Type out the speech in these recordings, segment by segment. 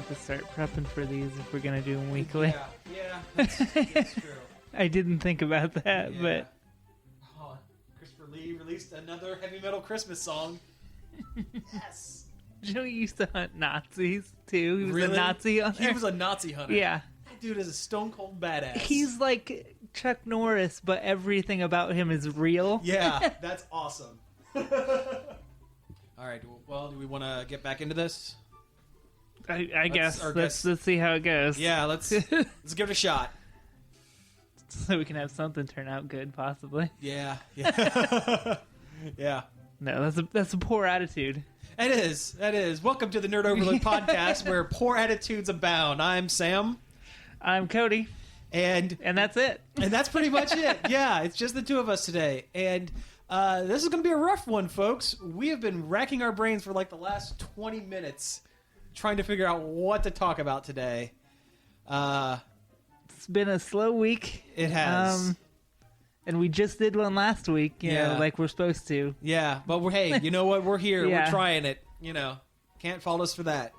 to start prepping for these if we're gonna do them weekly. Yeah, that's true. I didn't think about that, Yeah. but Christopher Lee released another heavy metal Christmas song. Yes. Joe used to hunt Nazis too. He was Really? a Nazi hunter. He was a Nazi hunter. Yeah. That dude is a stone cold badass. He's like Chuck Norris, but everything about him is real. Yeah, that's awesome. All right. Well, do we want to get back into this? I guess. or Let's see how it goes. Yeah, let's give it a shot. So we can have something turn out good, possibly. Yeah. Yeah. No, that's a poor attitude. It is. That is. Welcome to the Nerd Overload podcast, where poor attitudes abound. I'm Sam, I'm Cody, and that's it. And that's pretty much it. Yeah, it's just the two of us today. And this is going to be a rough one, folks. We have been racking our brains for like the last 20 minutes trying to figure out what to talk about today. It's been a slow week. It has. And we just did one last week, you know, like we're supposed to. Yeah, but hey, you know what? We're here. Yeah. We're trying it. You know, can't fault us for that.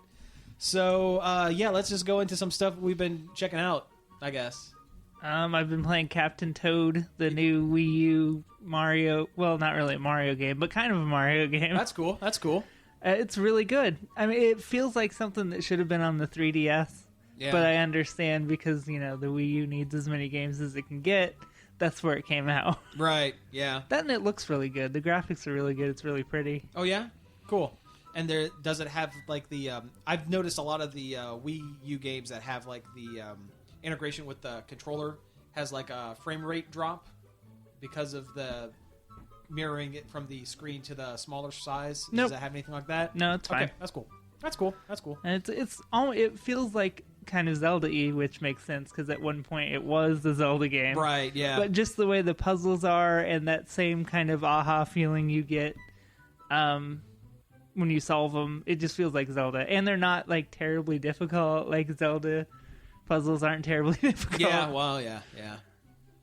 So, let's just go into some stuff we've been checking out, I guess. I've been playing Captain Toad, the new Wii U Mario. Well, not really a Mario game, but kind of a Mario game. That's cool. That's cool. It's really good. I mean, it feels like something that should have been on the 3DS. Yeah. But I understand because, you know, the Wii U needs as many games as it can get. That's where it came out. Right, yeah. That and it looks really good. The graphics are really good. It's really pretty. Oh, yeah? Cool. And does it have, like, the... I've noticed a lot of the Wii U games that have, like, the integration with the controller has, like, a frame rate drop because of the mirroring it from the screen to the smaller size. Nope. Does it have anything like that? No, it's fine. Okay, that's cool. That's cool. That's cool. And it feels like kind of Zelda-y, which makes sense because at one point it was the Zelda game. Right, yeah. But just the way the puzzles are and that same kind of aha feeling you get when you solve them, it just feels like Zelda. And they're not like terribly difficult. Like Zelda puzzles aren't terribly difficult. Yeah, well, yeah.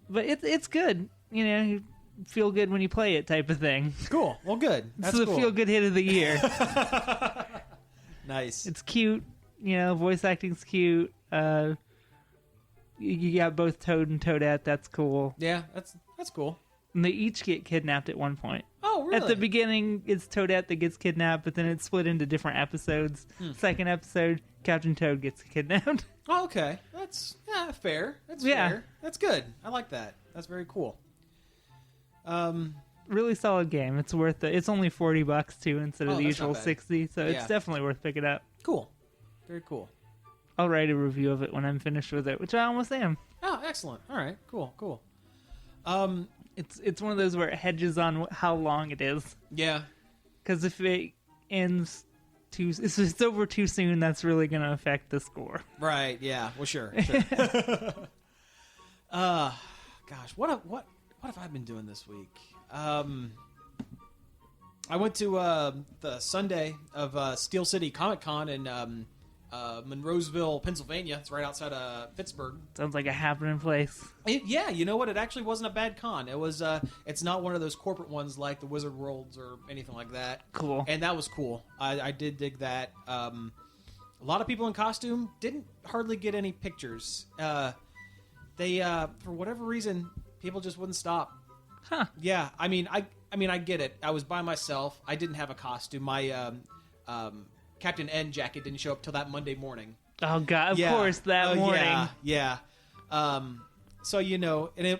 But it's good. You know, you feel good when you play it type of thing. Cool. Well, good. That's It's the cool. feel-good hit of the year. Nice. It's cute. You know, voice acting's cute. You got both Toad and Toadette. That's cool. Yeah, that's cool. And they each get kidnapped at one point. Oh, really? At the beginning, it's Toadette that gets kidnapped, but then it's split into different episodes. Second episode, Captain Toad gets kidnapped. Oh, okay. That's fair. That's fair. That's good. I like that. That's very cool. Really solid game. It's worth it. It's only $40 too instead of Oh, the that's not usual bad. 60, so Yeah. it's definitely worth picking up. Cool. Very cool. I'll write a review of it when I'm finished with it, which I almost am. Oh, excellent. All right. Cool. It's one of those where it hedges on how long it is. Yeah. Because if it ends if it's over too soon, that's really going to affect the score. Right. Yeah. Well, sure. Gosh, what have I been doing this week? I went to the Sunday of Steel City Comic Con in Monroeville, Pennsylvania. It's right outside of Pittsburgh. Sounds like a happening place. Yeah, you know what? It actually wasn't a bad con. It was. It's not one of those corporate ones like the Wizard Worlds or anything like that. Cool. And that was cool. I did dig that. A lot of people in costume didn't hardly get any pictures. They for whatever reason, people just wouldn't stop. Huh. Yeah, I mean, I get it. I was by myself. I didn't have a costume. My Captain N jacket didn't show up till that Monday morning. Oh, God. Of course, that morning. Yeah. So, you know, and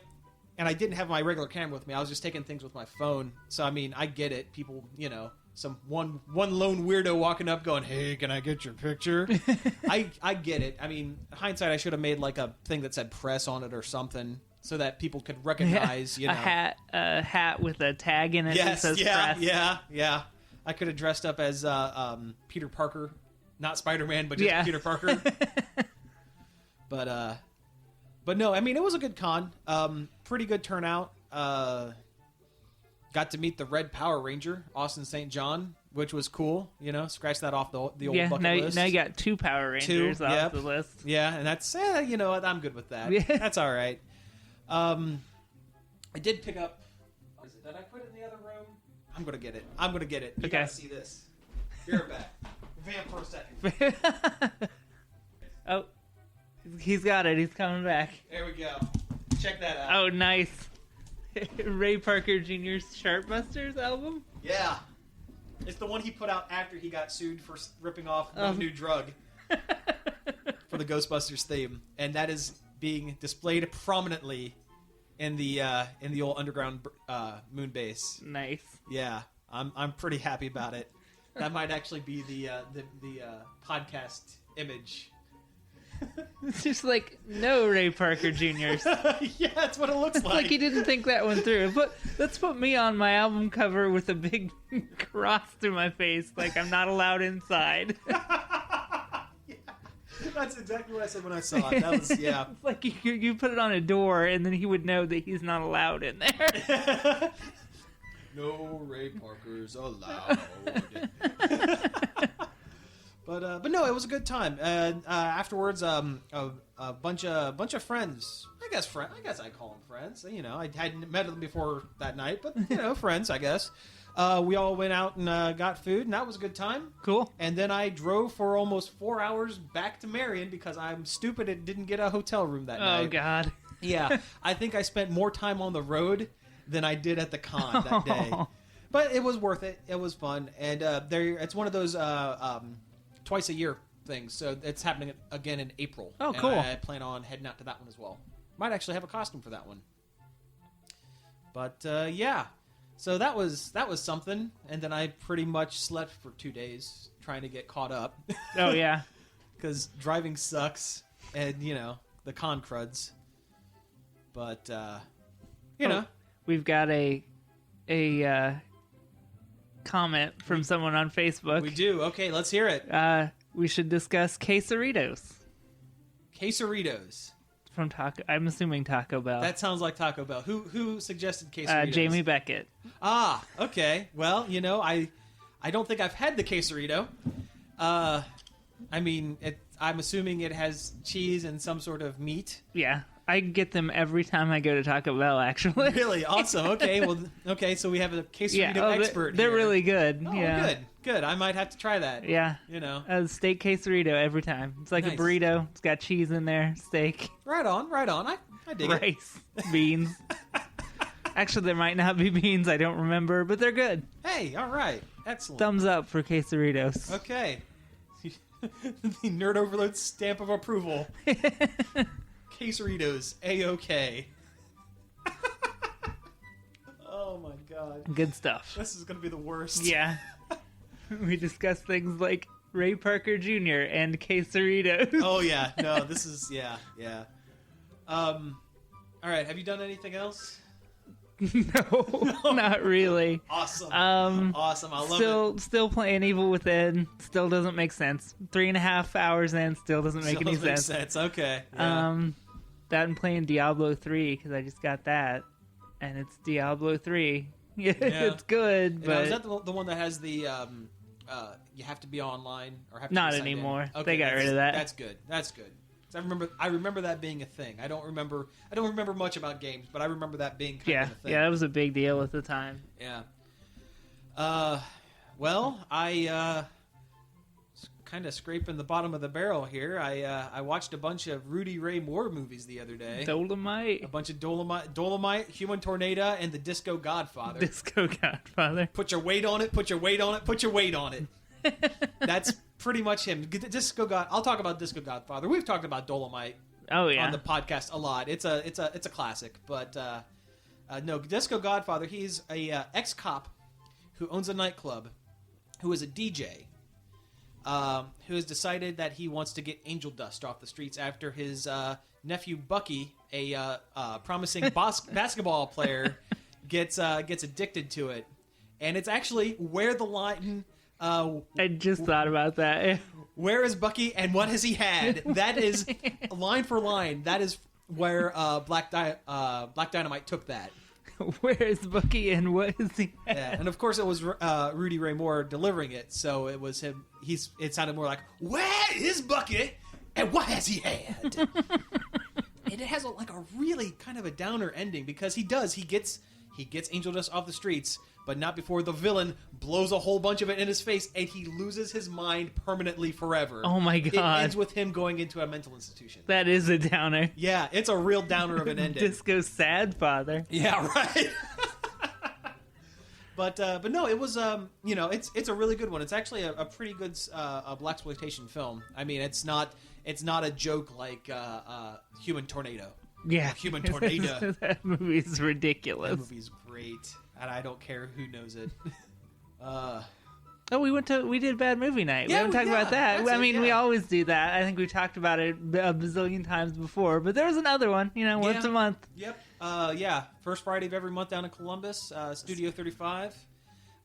I didn't have my regular camera with me. I was just taking things with my phone. So, I mean, I get it. People, you know, some one lone weirdo walking up going, "Hey, can I get your picture?" I get it. I mean, hindsight, I should have made like a thing that said press on it or something so that people could recognize, you know. A hat with a tag in it that says press. Yeah. I could have dressed up as Peter Parker, not Spider-Man, but just Peter Parker. But no, I mean, it was a good con. Pretty good turnout. Got to meet the Red Power Ranger, Austin St. John, which was cool. You know, scratch that off the old bucket list. Now you got 2 Power Rangers off the list. Yeah, and that's, you know, I'm good with that. Yeah. That's all right. I did pick up... Did I put it in the other room? I'm going to get it. You Okay. got to see this. Be right back. Vamp for a second. He's got it. He's coming back. There we go. Check that out. Oh, nice. Ray Parker Jr.'s Sharpbusters album? Yeah. It's the one he put out after he got sued for ripping off a new drug for the Ghostbusters theme. And that is being displayed prominently in the old underground moon base. Nice. Yeah. I'm pretty happy about it. That might actually be the podcast image. It's just like, no Ray Parker Jr.'s. Yeah, that's what it looks It's like he didn't think that one through. But let's put me on my album cover with a big cross through my face, like I'm not allowed inside. Yeah, that's exactly what I said when I saw it. That was, yeah. It's like you put it on a door, and then he would know that he's not allowed in there. No Ray Parkers allowed. But no, it was a good time. Afterwards, a bunch of friends. I guess I call them friends. You know, I hadn't met them before that night, but you know, friends, I guess. We all went out and got food, and that was a good time. Cool. And then I drove for almost 4 hours back to Marion because I'm stupid and didn't get a hotel room that night. Oh God. Yeah, I think I spent more time on the road than I did at the con that day. But it was worth it. It was fun, and it's one of those twice a year things. So it's happening again in April. Oh, cool. And I plan on heading out to that one as well. Might actually have a costume for that one. But yeah, so that was something. And then I pretty much slept for 2 days trying to get caught up. Oh yeah. Because driving sucks, and you know the con cruds. But you know, we've got a comment from someone on Facebook. we do. Okay, let's hear it. We should discuss quesaritos Quesaritos. from Taco. I'm assuming Taco Bell. That sounds like Taco Bell. Who suggested quesaritos? Jamie Beckett. Ah, okay. Well, you know, I don't think I've had the quesarito. I mean, I'm assuming it has cheese and some sort of meat. Yeah, I get them every time I go to Taco Bell. Actually, Really awesome. Okay, well, okay, so we have a quesarito expert. They're here. really good. Oh, yeah, good. I might have to try that. Yeah, You know, steak quesarito every time. It's like Nice. a burrito. It's got cheese in there, steak, right on. I dig it. rice, beans. Actually, there might not be beans. I don't remember, but they're good. Hey, all right, excellent. Thumbs up for quesaritos. Okay. The Nerd Overload stamp of approval. Quesaritos, A-OK. Oh my god. Good stuff. This is going to be the worst. Yeah. We discussed things like Ray Parker Jr. and quesaritos. Oh yeah, no, this is, yeah. Alright, have you done anything else? No, not really. Awesome. Awesome, I love it. Still playing Evil Within. Still doesn't make sense. 3.5 hours in, still doesn't make Still any makes sense. Okay. Yeah. That and playing Diablo 3 because I just got that, and it's Diablo 3. Yeah, it's good, And but is that the one that has the you have to be online or have to Not be signed in? anymore. Okay, They got rid of that. That's good. 'Cause I remember that being a thing. I don't remember much about games, but I remember that being kind of a thing. yeah, that was a big deal at the time. Yeah. Well, I kind of scraping the bottom of the barrel here. I watched a bunch of Rudy Ray Moore movies the other day. Dolomite, A bunch of Dolomite, Human Tornado, and the Disco Godfather. Disco Godfather. Put your weight on it. Put your weight on it. Put your weight on it. That's pretty much him. I'll talk about Disco Godfather. We've talked about Dolomite Oh yeah, on the podcast a lot. It's a classic. But no, Disco Godfather. He's a ex-cop who owns a nightclub, who is a DJ, who has decided that he wants to get angel dust off the streets after his nephew Bucky, a promising basketball player, gets addicted to it, and it's actually where the line. I just thought about that. Where is Bucky and what has he had? That is line for line. That is where Black Dynamite took that. Where is Bucky and what is he? Yeah, and of course it was Rudy Ray Moore delivering it, so it was him. It sounded more like, "Where is Bucky and what has he had?" And it has a really kind of a downer ending because he gets He gets angel dust off the streets, but not before the villain blows a whole bunch of it in his face, and he loses his mind permanently forever. Oh my It god. ends with him going into a mental institution. That is a downer. Yeah, it's a real downer of an ending. Disco sad father. Yeah, right. But no, it was it's a really good one. It's actually a pretty good blaxploitation film. I mean, it's not a joke like Human Tornado. Yeah. Human Tornado. That movie's ridiculous. That movie's great, and I don't care who knows it. Oh, we did Bad Movie Night. Yeah, we haven't talked about that. that's I it, mean, we yeah. always do that. I think we talked about it a bazillion times before, but there was another one, once a month. Yep. First Friday of every month down in Columbus, Studio 35.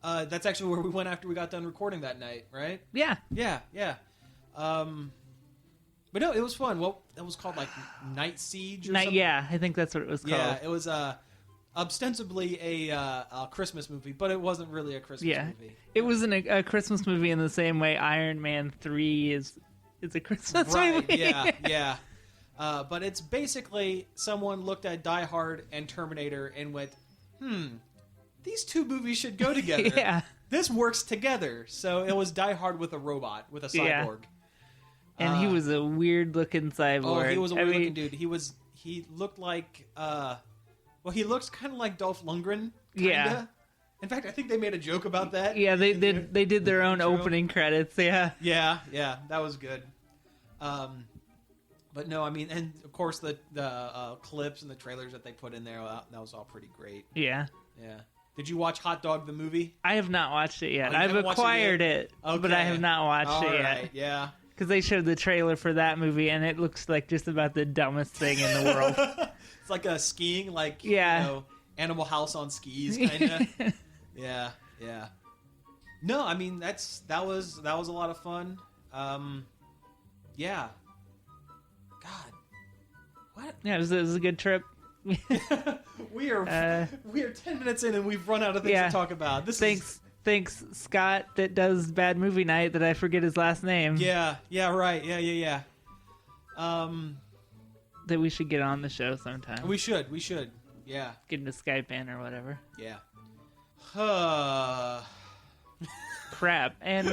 That's actually where we went after we got done recording that night, right? Yeah. Yeah. But no, it was fun. Well, that was called like Night Siege or something. Yeah, I think that's what it was called. Yeah, it was ostensibly a Christmas movie, but it wasn't really a Christmas movie. It wasn't a Christmas movie in the same way Iron Man 3 is a Christmas movie. Yeah. But it's basically someone looked at Die Hard and Terminator and went, these two movies should go together. Yeah. This works together. So it was Die Hard with a robot, with a Yeah. cyborg. And he was a weird-looking cyborg. Oh, he was a weird-looking dude. He looked like, he looks kind of like Dolph Lundgren. Kinda. Yeah. In fact, I think they made a joke about that. Yeah, they did their own Intro. opening credits. Yeah. Yeah, that was good. But no, I mean, and of course the clips and the trailers that they put in there, that was all pretty great. Yeah. Yeah. Did you watch Hot Dog the movie? I have not watched it yet. Oh, you I've haven't watched it acquired yet? it, but I have not watched it yet. Right, yeah. Because they showed the trailer for that movie, and it looks like just about the dumbest thing in the world. It's like a skiing, like Yeah. Animal House on skis, kind of. Yeah. No, I mean that was a lot of fun. Yeah. God. What? Yeah, it was a good trip. we are 10 minutes in and we've run out of things Yeah. to talk about. Thanks, Scott, that does Bad Movie Night, that I forget his last name. Yeah, right. Yeah. That we should get on the show sometime. We should. Yeah. Get into Skype in or whatever. Yeah. Crap. And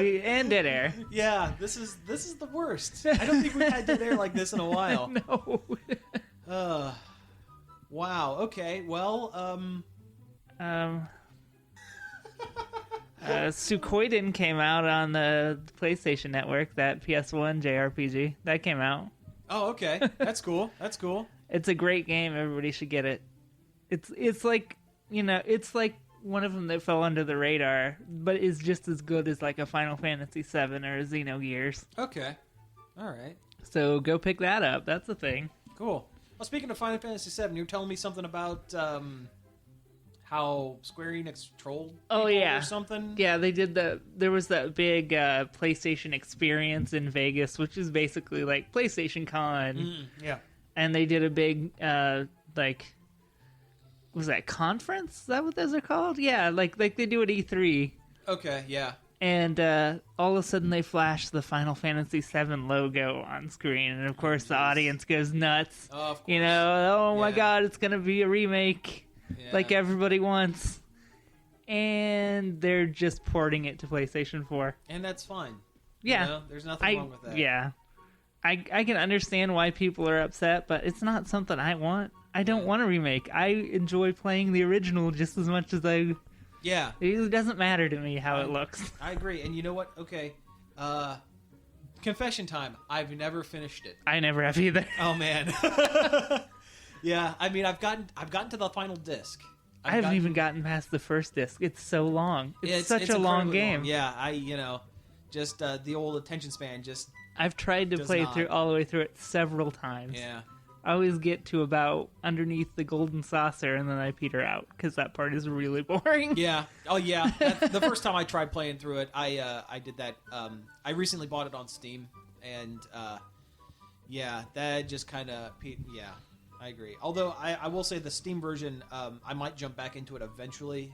Dead Air. Yeah, this is the worst. I don't think we've had dead air like this in a while. No. Wow. Okay. Well, Suikoden came out on the PlayStation Network, that PS1 JRPG. That came out. Oh, okay. That's cool. It's a great game. Everybody should get it. It's like, it's like one of them that fell under the radar, but is just as good as like a Final Fantasy VII or a Xenogears. Okay. All right. So go pick that up. That's the thing. Cool. Well, speaking of Final Fantasy VII, you were telling me something about how Square Enix trolled people or something? Yeah, there was that big PlayStation experience in Vegas, which is basically like PlayStation Con. Yeah. And they did a big, was that conference? Is that what those are called? Yeah, like they do at E3. Okay, yeah. And all of a sudden they flash the Final Fantasy VII logo on screen. And of course the audience goes nuts. Oh, of course. Oh my Yeah. god, it's going to be a remake Yeah. like everybody wants. And they're just porting it to PlayStation 4. And that's fine. Yeah. There's nothing wrong with that. Yeah. I can understand why people are upset, but it's not something I want. I don't want a remake. I enjoy playing the original just as much as Yeah. It doesn't matter to me how it looks. I agree. And you know what? Okay. Confession time. I've never finished it. I never have either. Oh man. Yeah, I mean I've gotten to the final disc. I haven't even gotten past the first disc. It's so long. It's such a long incredibly game. Yeah, just the old attention span just I've tried to Does play not. through all the way through it several times. yeah. I always get to about underneath the golden saucer and then I peter out because that part is really boring. Yeah. Oh yeah. The first time I tried playing through it, I did that. I recently bought it on Steam, and yeah, that just kind of yeah. I agree. Although I will say the Steam version, I might jump back into it eventually,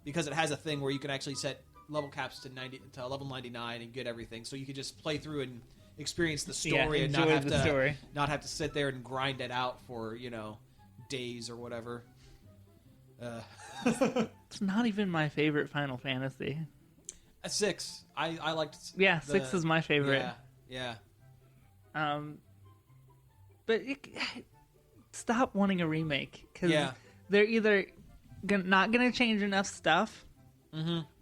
because it has a thing where you can actually set level caps to level 99 and get everything, so you can just play through and experience the story and not enjoy have the story. not have to sit there and grind it out for days or whatever. It's not even my favorite Final Fantasy. 6. I liked. Yeah, 6 is my favorite. Yeah. But stop wanting a remake, because Yeah. they're either not going to change enough stuff,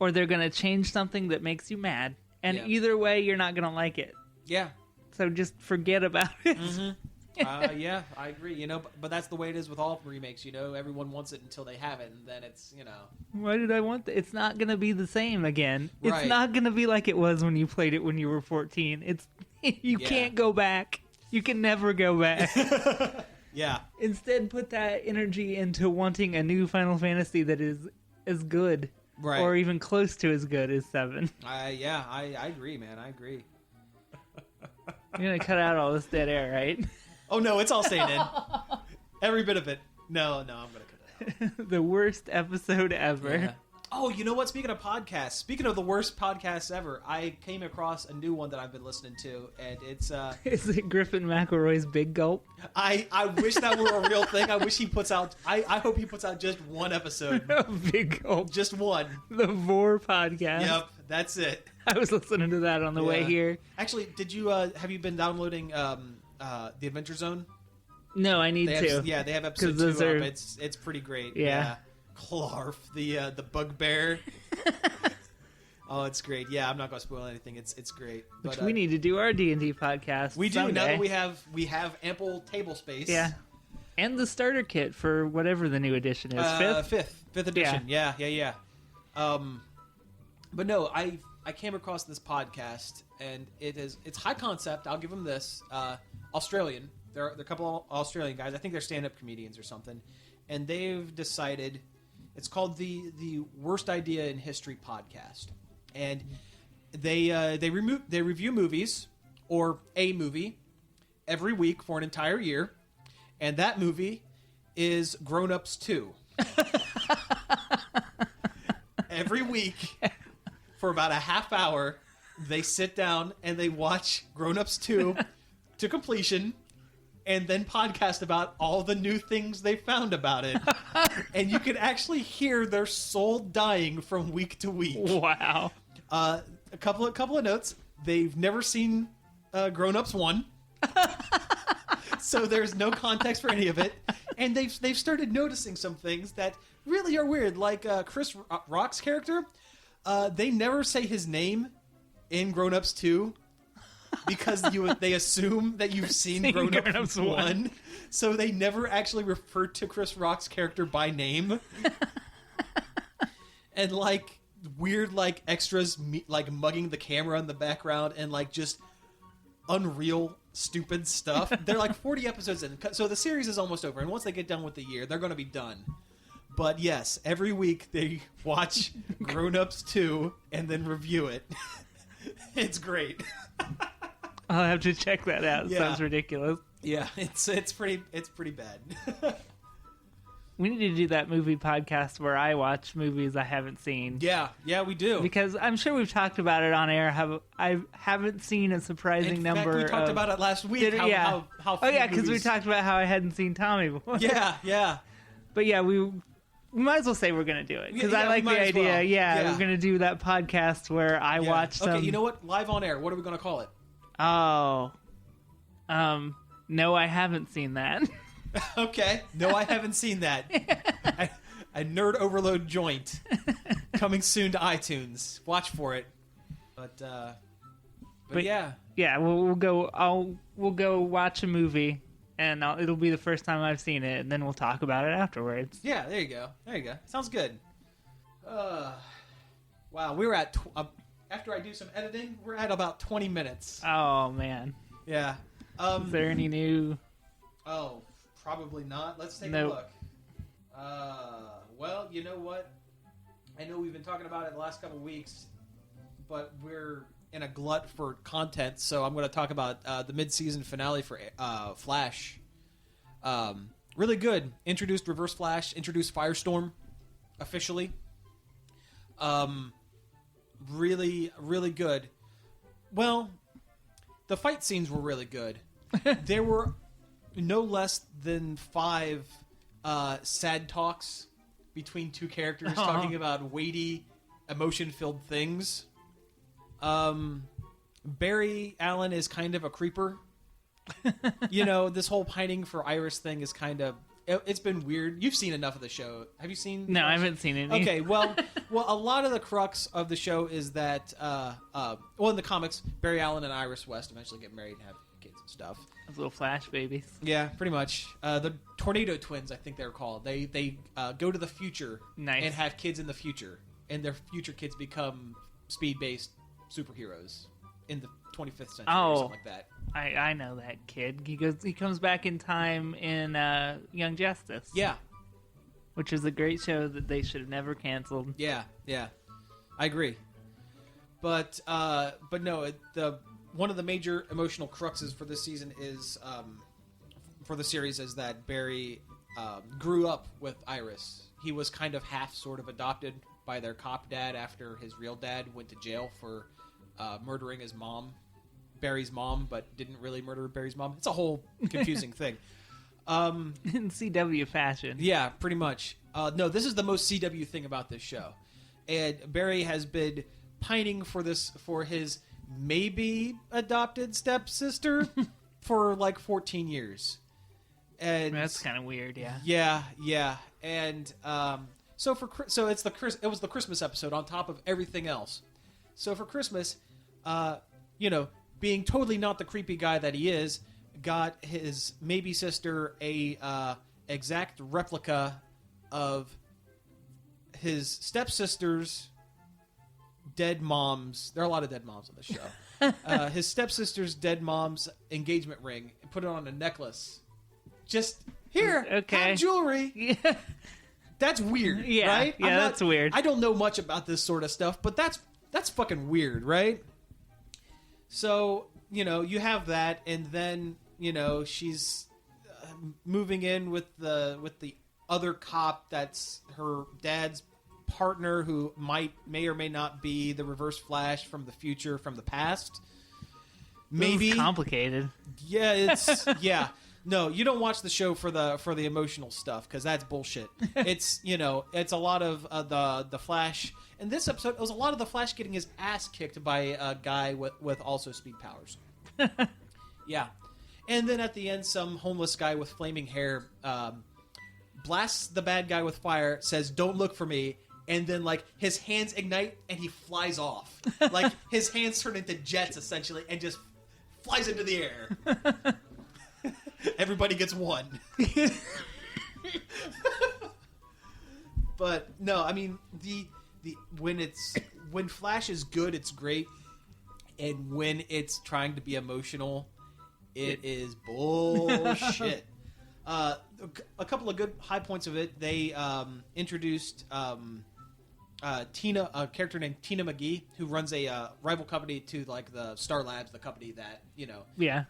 or they're going to change something that makes you mad. And Yeah. either way, you're not going to like it. Yeah. So just forget about it. Yeah, I agree. You know, but that's the way it is with all remakes. You know, everyone wants it until they have it, and then it's, you know. Why did I want that? It's not going to be the same again. Right. It's not going to be like it was when you played it when you were 14. It's you can't go back. You can never go back. Yeah. Instead, put that energy into wanting a new Final Fantasy that is as good, Right. or even close to as good as 7. I agree, man. I agree. You're gonna cut out all this dead air, right? Oh no, it's all staying in. Every bit of it. No, I'm gonna cut it out. The worst episode ever. Yeah. Oh, you know what? Speaking of podcasts, speaking of the worst podcasts ever, I came across a new one that I've been listening to, and it's Is it Griffin McElroy's Big Gulp? I wish that were a real thing. I wish he puts out. I hope he puts out just one episode, Big Gulp, just one. the Vor podcast. Yep, that's it. I was listening to that on the way Yeah. here. Actually, did you have you been downloading the Adventure Zone? No, I need They to. have, yeah, they have episode 2 those up. are- It's pretty great. Yeah. Clarf, the bugbear. Oh, it's great. Yeah, I'm not gonna spoil anything. It's great. Which But, we need to do our D&D podcast. We do someday. now that we have ample table space. Yeah, and the starter kit for whatever the new edition is. Fifth edition. Yeah. But no, I came across this podcast, and it's high concept. I'll give them this. Australian. They're a couple of Australian guys. I think they're stand-up comedians or something, and they've decided it's called the Worst Idea in History podcast, and they review movies or a movie every week for an entire year, and that movie is Grown Ups 2. Every week, for about a half hour, they sit down and they watch Grown Ups 2 to completion, and then podcast about all the new things they found about it. And you can actually hear their soul dying from week to week. Wow. A couple of notes. They've never seen Grown Ups 1. So there's no context for any of it. And they've started noticing some things that really are weird. Like Chris Rock's character, they never say his name in Grown Ups 2 because they assume that you've seen Grown Ups 1. So they never actually refer to Chris Rock's character by name. And like weird like extras like mugging the camera in the background and like just unreal stupid stuff. They're like 40 episodes in, so the series is almost over, and once they get done with the year, they're going to be done. But yes, every week they watch Grown Ups 2 and then review it. It's great. I'll have to check that out. Yeah. Sounds ridiculous. Yeah, it's pretty bad. We need to do that movie podcast where I watch movies I haven't seen. Yeah, we do. Because I'm sure we've talked about it on air. I haven't seen a surprising In number. fact, we talked about it last week. How oh few yeah, because we movies- talked about how I hadn't seen Tommy before. Yeah. But yeah, we might as well say we're gonna do it because Yeah, I we like the might as idea. well. Yeah, Yeah. we're gonna do that podcast where I Yeah. watch some. Okay, you know what? Live on air. What are we going to call it? Oh, no, I haven't seen that. Okay. No, I haven't seen that. A nerd overload joint coming soon to iTunes. Watch for it. But yeah. Yeah, we'll go. We'll go watch a movie, and it'll be the first time I've seen it, and then we'll talk about it afterwards. Yeah, there you go. Sounds good. Wow, we were at after I do some editing, we're at about 20 minutes. Oh man, Yeah. is there any new? Oh, probably not. Let's take Nope. a look. Well, you know what? I know we've been talking about it the last couple weeks, but we're in a glut for content, so I'm going to talk about the mid-season finale for Flash. Really good. Introduced Reverse Flash, introduced Firestorm officially. Really, really good. Well, the fight scenes were really good. There were no less than 5 sad talks between two characters Oh. talking about weighty, emotion-filled things. Barry Allen is kind of a creeper. You know, this whole pining for Iris thing is kind of... It's been weird. You've seen enough of the show. Have you seen... No, I haven't seen any. Okay, well, a lot of the crux of the show is that, in the comics, Barry Allen and Iris West eventually get married and have kids and stuff. Those little Flash babies. Yeah, pretty much. The Tornado Twins, I think they're called. They go to the future Nice. and have kids in the future, and their future kids become speed-based superheroes in the 25th century or something like that. I know that kid. He comes back in time in Young Justice. Yeah, Which is a great show that they should have never canceled. yeah, I agree. But no, one of the major emotional cruxes for this season is for the series is that Barry grew up with Iris. He was kind of half sort of adopted by their cop dad after his real dad went to jail for murdering his mom, Barry's mom, but didn't really murder Barry's mom. It's a whole confusing thing. In CW fashion. Yeah, pretty much. No, this is the most CW thing about this show. And Barry has been pining for his maybe adopted stepsister for like 14 years. And That's kind of weird, yeah. yeah. And so it was the Christmas episode on top of everything else. So for Christmas, being totally not the creepy guy that he is, got his maybe sister a exact replica of his stepsister's dead mom's. There are a lot of dead moms on this show. His stepsister's dead mom's engagement ring, and put it on a necklace. Just here, Okay. have jewelry. Yeah. That's weird, Yeah, right? yeah, that's weird. I don't know much about this sort of stuff, but that's fucking weird, right? So, you have that, and then, she's moving in with the other cop that's her dad's partner, who may or may not be the Reverse Flash from the future, from the past. Maybe. This is complicated. Yeah, it's yeah. No, you don't watch the show for the emotional stuff, because that's bullshit. It's it's a lot of the Flash. In this episode, it was a lot of the Flash getting his ass kicked by a guy with also speed powers. Yeah, and then at the end, some homeless guy with flaming hair blasts the bad guy with fire, says, "Don't look for me," and then like his hands ignite and he flies off. Like his hands turn into jets essentially, and just flies into the air. Everybody gets one. But no, I mean when Flash is good, it's great, and when it's trying to be emotional, it is bullshit. A couple of good high points of it. They introduced a character named Tina McGee, who runs a rival company to like the Star Labs, the company that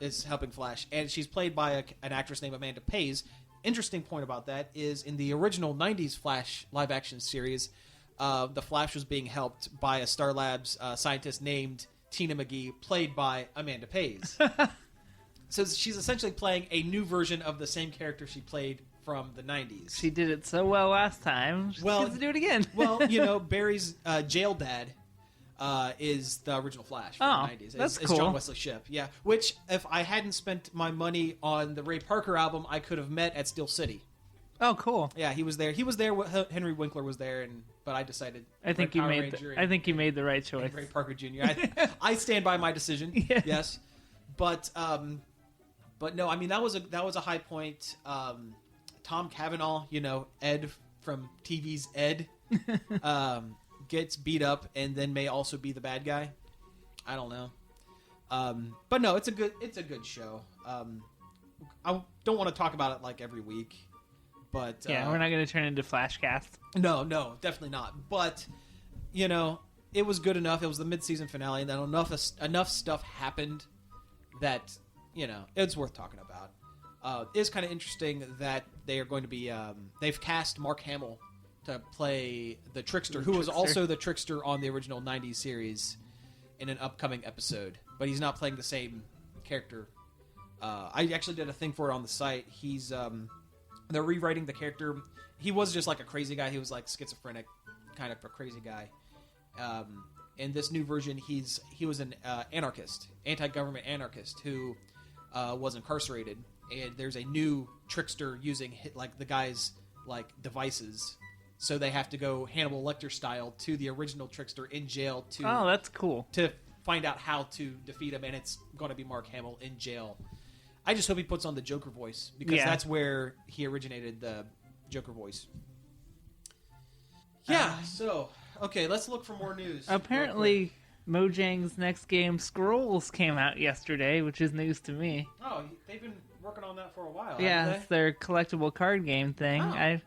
is helping Flash, and she's played by an actress named Amanda Pays. Interesting point about that is in the original '90s Flash live-action series, the Flash was being helped by a Star Labs scientist named Tina McGee, played by Amanda Pays. So she's essentially playing a new version of the same character she played from the 90s. She did it so well last time. She gets to do it again. Well, Barry's jail dad is the original Flash from the 90s. That's it's cool. John Wesley Shipp, yeah. Which, if I hadn't spent my money on the Ray Parker album, I could have met at Steel City. Oh, cool. Yeah, he was there. He was there. Henry Winkler was there, but I decided. I think you made the right choice. Ray Parker Jr. I stand by my decision. Yeah. Yes, but no, I mean that was a high point. Tom Cavanaugh, Ed from TV's Ed, gets beat up and then may also be the bad guy. I don't know, but no, it's a good show. I don't want to talk about it like every week, but yeah, we're not going to turn into Flashcast. No, definitely not. But it was good enough. It was the mid-season finale, and then enough stuff happened that it's worth talking about. It's kind of interesting that they are going to be. They've cast Mark Hamill to play the Trickster, who was also the Trickster on the original '90s series, in an upcoming episode. But he's not playing the same character. I actually did a thing for it on the site. He's They're rewriting the character. He was just like a crazy guy. He was like schizophrenic, kind of a crazy guy. In this new version, he was an anarchist, anti-government anarchist who was incarcerated. And there's a new trickster using like the guy's like devices. So they have to go Hannibal Lecter style to the original trickster in jail Oh, that's cool. to find out how to defeat him, and it's going to be Mark Hamill in jail. I just hope he puts on the Joker voice, because that's where he originated the Joker voice. Yeah, so, okay, let's look for more news. Apparently, Mojang's next game, Scrolls, came out yesterday, which is news to me. Oh, they've been working on that for a while, Yeah, haven't it's their collectible card game thing. Oh. I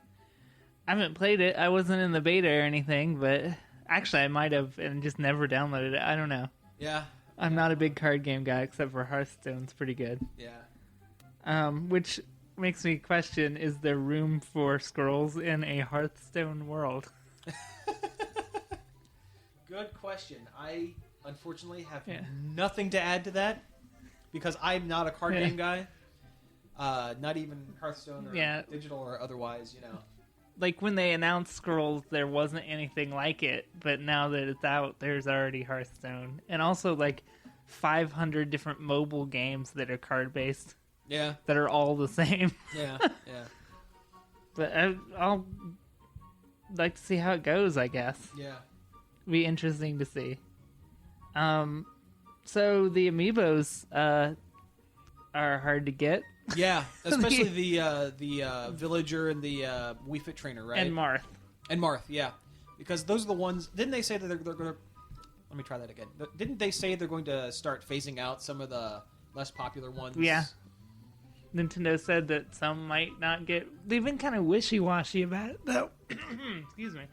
haven't played it. I wasn't in the beta or anything, but actually I might have and just never downloaded it. I don't know. Yeah. I'm not a big card game guy, except for Hearthstone's pretty good. Yeah. Which makes me question, is there room for Scrolls in a Hearthstone world? Good question. I, unfortunately, have nothing to add to that, because I'm not a card game guy. Not even Hearthstone or digital or otherwise, you know. Like, when they announced Scrolls, there wasn't anything like it, but now that it's out, there's already Hearthstone. And also, like, 500 different mobile games that are card-based. Yeah. That are all the same. Yeah, yeah. But I'll like to see how it goes, I guess. Yeah. Be interesting to see. So the amiibos are hard to get. Yeah, especially the villager and the Wii Fit trainer, right? And Marth. And Marth, yeah, because those are the ones. Didn't they say that they're going to? Let me try that again. Didn't they say they're going to start phasing out some of the less popular ones? Yeah. Nintendo said that some might not get. They've been kind of wishy-washy about it, though. Excuse me.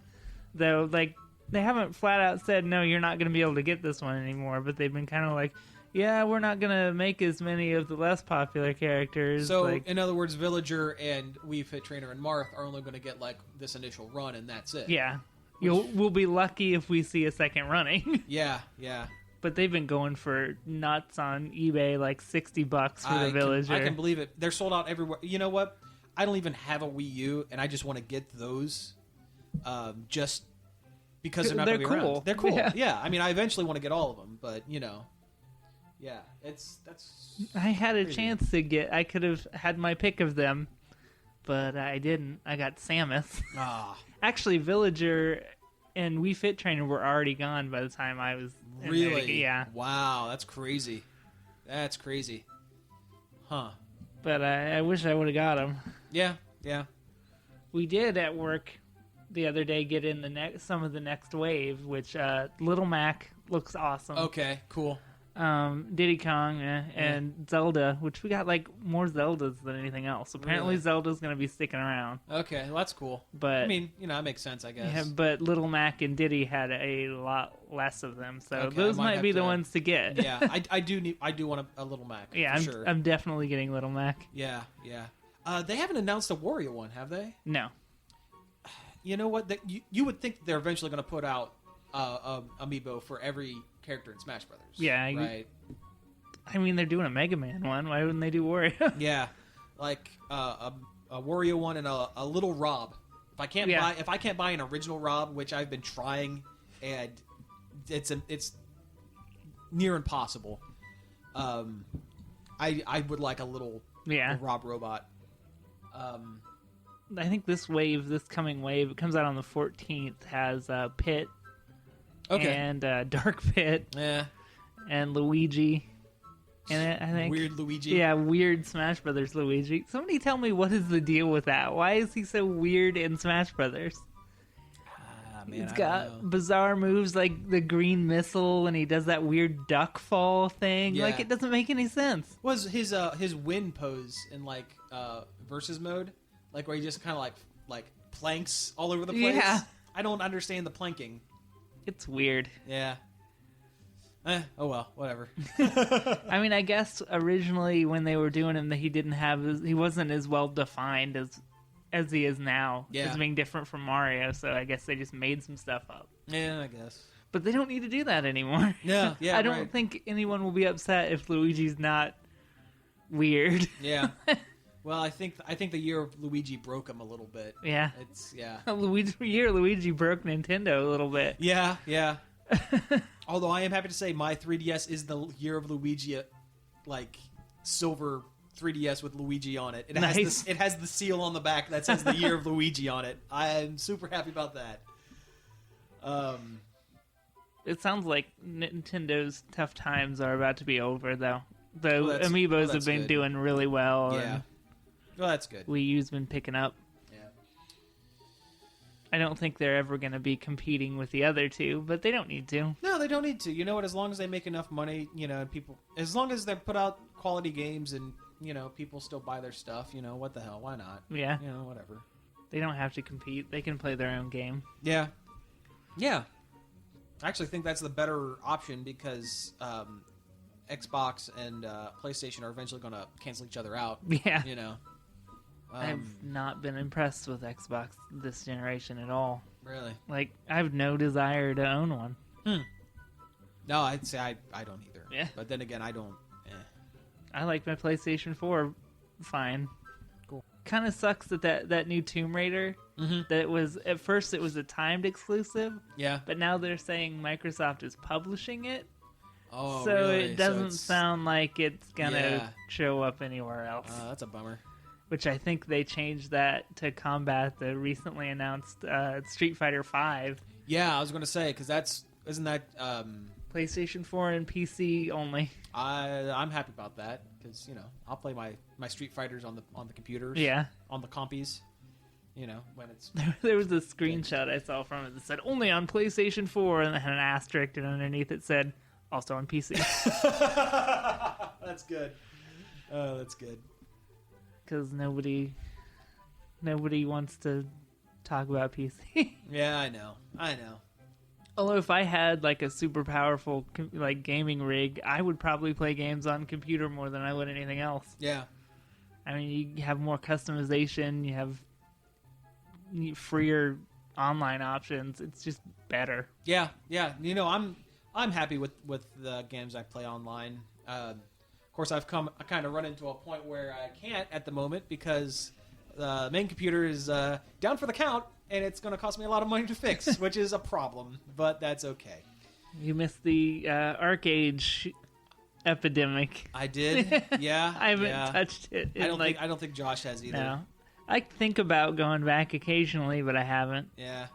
Though, like, they haven't flat out said, no, you're not going to be able to get this one anymore, but they've been kind of like, yeah, we're not going to make as many of the less popular characters. So, like, in other words, Villager and Wii Fit Trainer and Marth are only going to get, like, this initial run, and that's it. Yeah. We'll be lucky if we see a second running. Yeah, yeah. But they've been going for nuts on eBay, like $60 for the Villager. I can believe it. They're sold out everywhere. You know what? I don't even have a Wii U, and I just want to get those just because they're not going to be cool. around. They're cool. Yeah. Yeah. I mean, I eventually want to get all of them, but, you know. Yeah, that's. I had a crazy. chance to get. I could have had my pick of them, but I didn't. I got Samus. Ah, Actually, Villager and Wii Fit Trainer were already gone by the time I was. in there to really? get- yeah. Wow, that's crazy. That's crazy. Huh. But I wish I would have got them. Yeah, yeah. We did at work the other day get in some of the next wave, which Little Mac looks awesome. Okay, cool. Diddy Kong and Zelda, which we got like more Zeldas than anything else. Apparently, Really? Zelda's going to be sticking around. Okay, well, that's cool. But I mean, you know, that makes sense, I guess. yeah, but Little Mac and Diddy had a lot less of them, so Okay, those I might might have be the to- ones to get. Yeah, I do want a Little Mac. Yeah, for sure. I'm definitely getting Little Mac. Yeah, yeah. They haven't announced a Wario one, have they? No, You know what? You would think they're eventually going to put out amiibo for every character in Smash Brothers. Yeah, right. I mean they're doing a Mega Man one. Why wouldn't they do Wario? Yeah, like a Wario one and a little Rob. If I can't buy an original Rob, which I've been trying, and it's near impossible. I would like a little Yeah, Rob robot. I think this coming wave, it comes out on the 14th, has Pit Okay. and Dark Pit Yeah. and Luigi in it, I think. Weird Luigi. Yeah, weird Smash Brothers Luigi. Somebody tell me, what is the deal with that? Why is he so weird in Smash Brothers? Ah, man, He's I got don't know. bizarre moves like the green missile, and he does that weird duck fall thing. Yeah. Like, it doesn't make any sense. Was his win pose in like versus mode, like where he just kind of like planks all over the place? Yeah. I don't understand the planking. It's weird. Yeah. Oh well, whatever. I mean, I guess originally when they were doing him, that he wasn't as well defined as he is now, Yeah. as being different from Mario. So I guess they just made some stuff up. Yeah, I guess. But they don't need to do that anymore. Yeah, yeah. I don't right. think anyone will be upset if Luigi's not weird. Yeah. Well, I think the year of Luigi broke him a little bit. Yeah. It's yeah. Luigi broke Nintendo a little bit. Yeah, yeah. Although I am happy to say my 3DS is the year of Luigi, like silver 3DS with Luigi on it. It Nice. has the seal on the back that says the year of Luigi on it. I am super happy about that. It sounds like Nintendo's tough times are about to be over, though. The Well, Amiibos have that's been good. doing really well. Yeah. And Well, that's good. Wii U's been picking up. Yeah. I don't think they're ever going to be competing with the other two, but they don't need to. No, they don't need to. You know what? As long as they make enough money, people, as long as they put out quality games and, people still buy their stuff, what the hell? Why not? Yeah. Whatever. They don't have to compete. They can play their own game. Yeah. Yeah. I actually think that's the better option because Xbox and PlayStation are eventually going to cancel each other out. Yeah. I've I've not been impressed with Xbox this generation at all. really. Like, I have no desire to own one. No, I'd say I don't either. Yeah. But then again, I don't. I like my PlayStation 4 fine. Cool. Kind of sucks that new Tomb Raider, that it was, at first it was a timed exclusive, Yeah. but now they're saying Microsoft is publishing it. Oh, So really? it doesn't it's- sound like it's gonna Yeah. show up anywhere else. That's a bummer. Which I think they changed that to combat the recently announced Street Fighter V. Yeah, I was going to say because isn't that PlayStation 4 and PC only. I'm happy about that because I'll play my Street Fighters on the computers. Yeah. On the compies. When it's There was a screenshot I saw from it that said only on PlayStation 4 and it had an asterisk and underneath it said also on PC. That's good. Oh, that's good. Because nobody wants to talk about PC. Yeah, I know. Although if I had like a super powerful like gaming rig, I would probably play games on computer more than I would anything else. Yeah. I mean, you have more customization, you have freer online options. It's just better. Yeah. I'm happy with the games I play online. Of course, I kind of run into a point where I can't at the moment because the main computer is down for the count, and it's going to cost me a lot of money to fix, which is a problem. But that's okay. You missed the ArcAge epidemic. I did. Yeah. I haven't touched it. I don't think Josh has either. No. I think about going back occasionally, but I haven't. Yeah.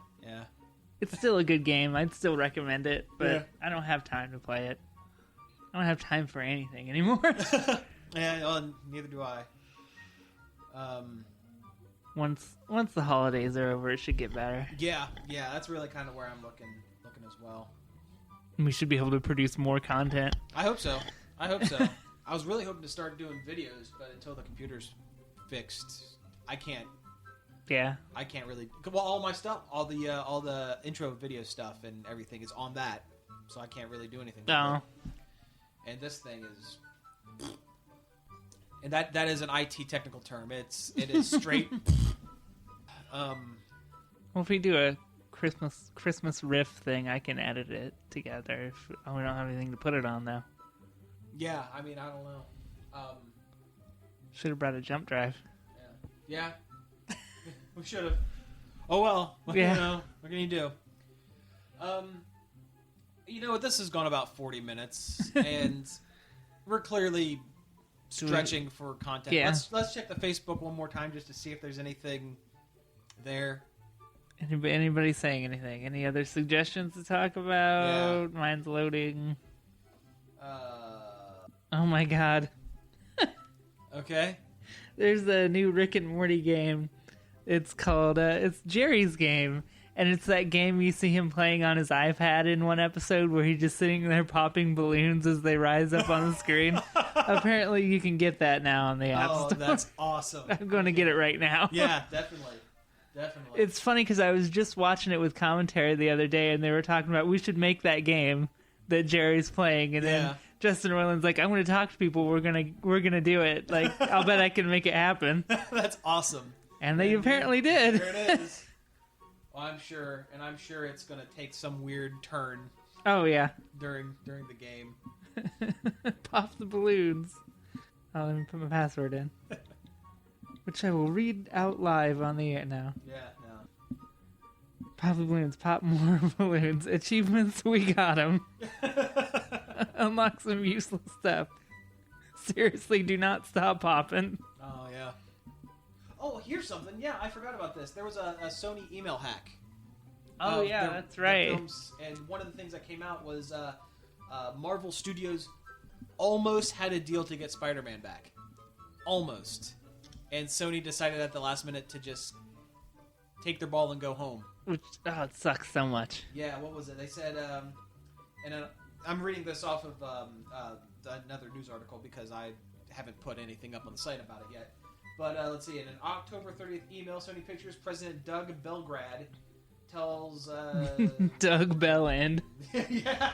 It's still a good game. I'd still recommend it, but Yeah. I don't have time to play it. I don't have time for anything anymore. Yeah. Well, neither do I. Once the holidays are over, it should get better. Yeah. That's really kind of where I'm looking as well. We should be able to produce more content. I hope so. I was really hoping to start doing videos, but until the computer's fixed, I can't Yeah. really. Well, all my stuff, all the intro video stuff and everything is on that, so I can't really do anything with No. it. And this thing is, and that is an IT technical term. It is straight. Well, if we do a Christmas riff thing, I can edit it together. If we don't have anything to put it on, though. Yeah, I mean, I don't know. Should have brought a jump drive. Yeah. We should have. Oh well. Yeah. What can you do? This has gone about 40 minutes, and we're clearly stretching for content. Yeah. Let's check the Facebook one more time just to see if there's anything there. Anybody saying anything? Any other suggestions to talk about? Yeah. Mine's loading. Oh my god. Okay. There's a new Rick and Morty game. It's called, it's Jerry's Game. And it's that game you see him playing on his iPad in one episode where he's just sitting there popping balloons as they rise up on the screen. Apparently you can get that now on the App Store. That's awesome. I'm going to get it right now. Yeah, definitely. It's funny because I was just watching it with commentary the other day, and they were talking about we should make that game that Jerry's playing, and then Justin Roiland's like, "I'm going to talk to people. We're gonna do it. Like, I'll bet I can make it happen." That's awesome. And they apparently did. There it is. Well, I'm sure it's going to take some weird turn Oh yeah, during the game. pop the balloons. Oh, let me put my password in. which I will read out live on the air now. Yeah, no. Pop balloons, pop more balloons. Achievements, we got them. Unlock some useless stuff. Seriously, do not stop popping. Oh, yeah. Oh, here's something. Yeah, I forgot about this. There was a Sony email hack. Oh, yeah, that's right. Films, and one of the things that came out was Marvel Studios almost had a deal to get Spider-Man back. Almost. And Sony decided at the last minute to just take their ball and go home. Which, it sucks so much. Yeah, what was it? They said, I'm reading this off of another news article because I haven't put anything up on the site about it yet. But let's see. In an October 30th email, Sony Pictures President Doug Belgrad tells... Doug Belland. Yeah.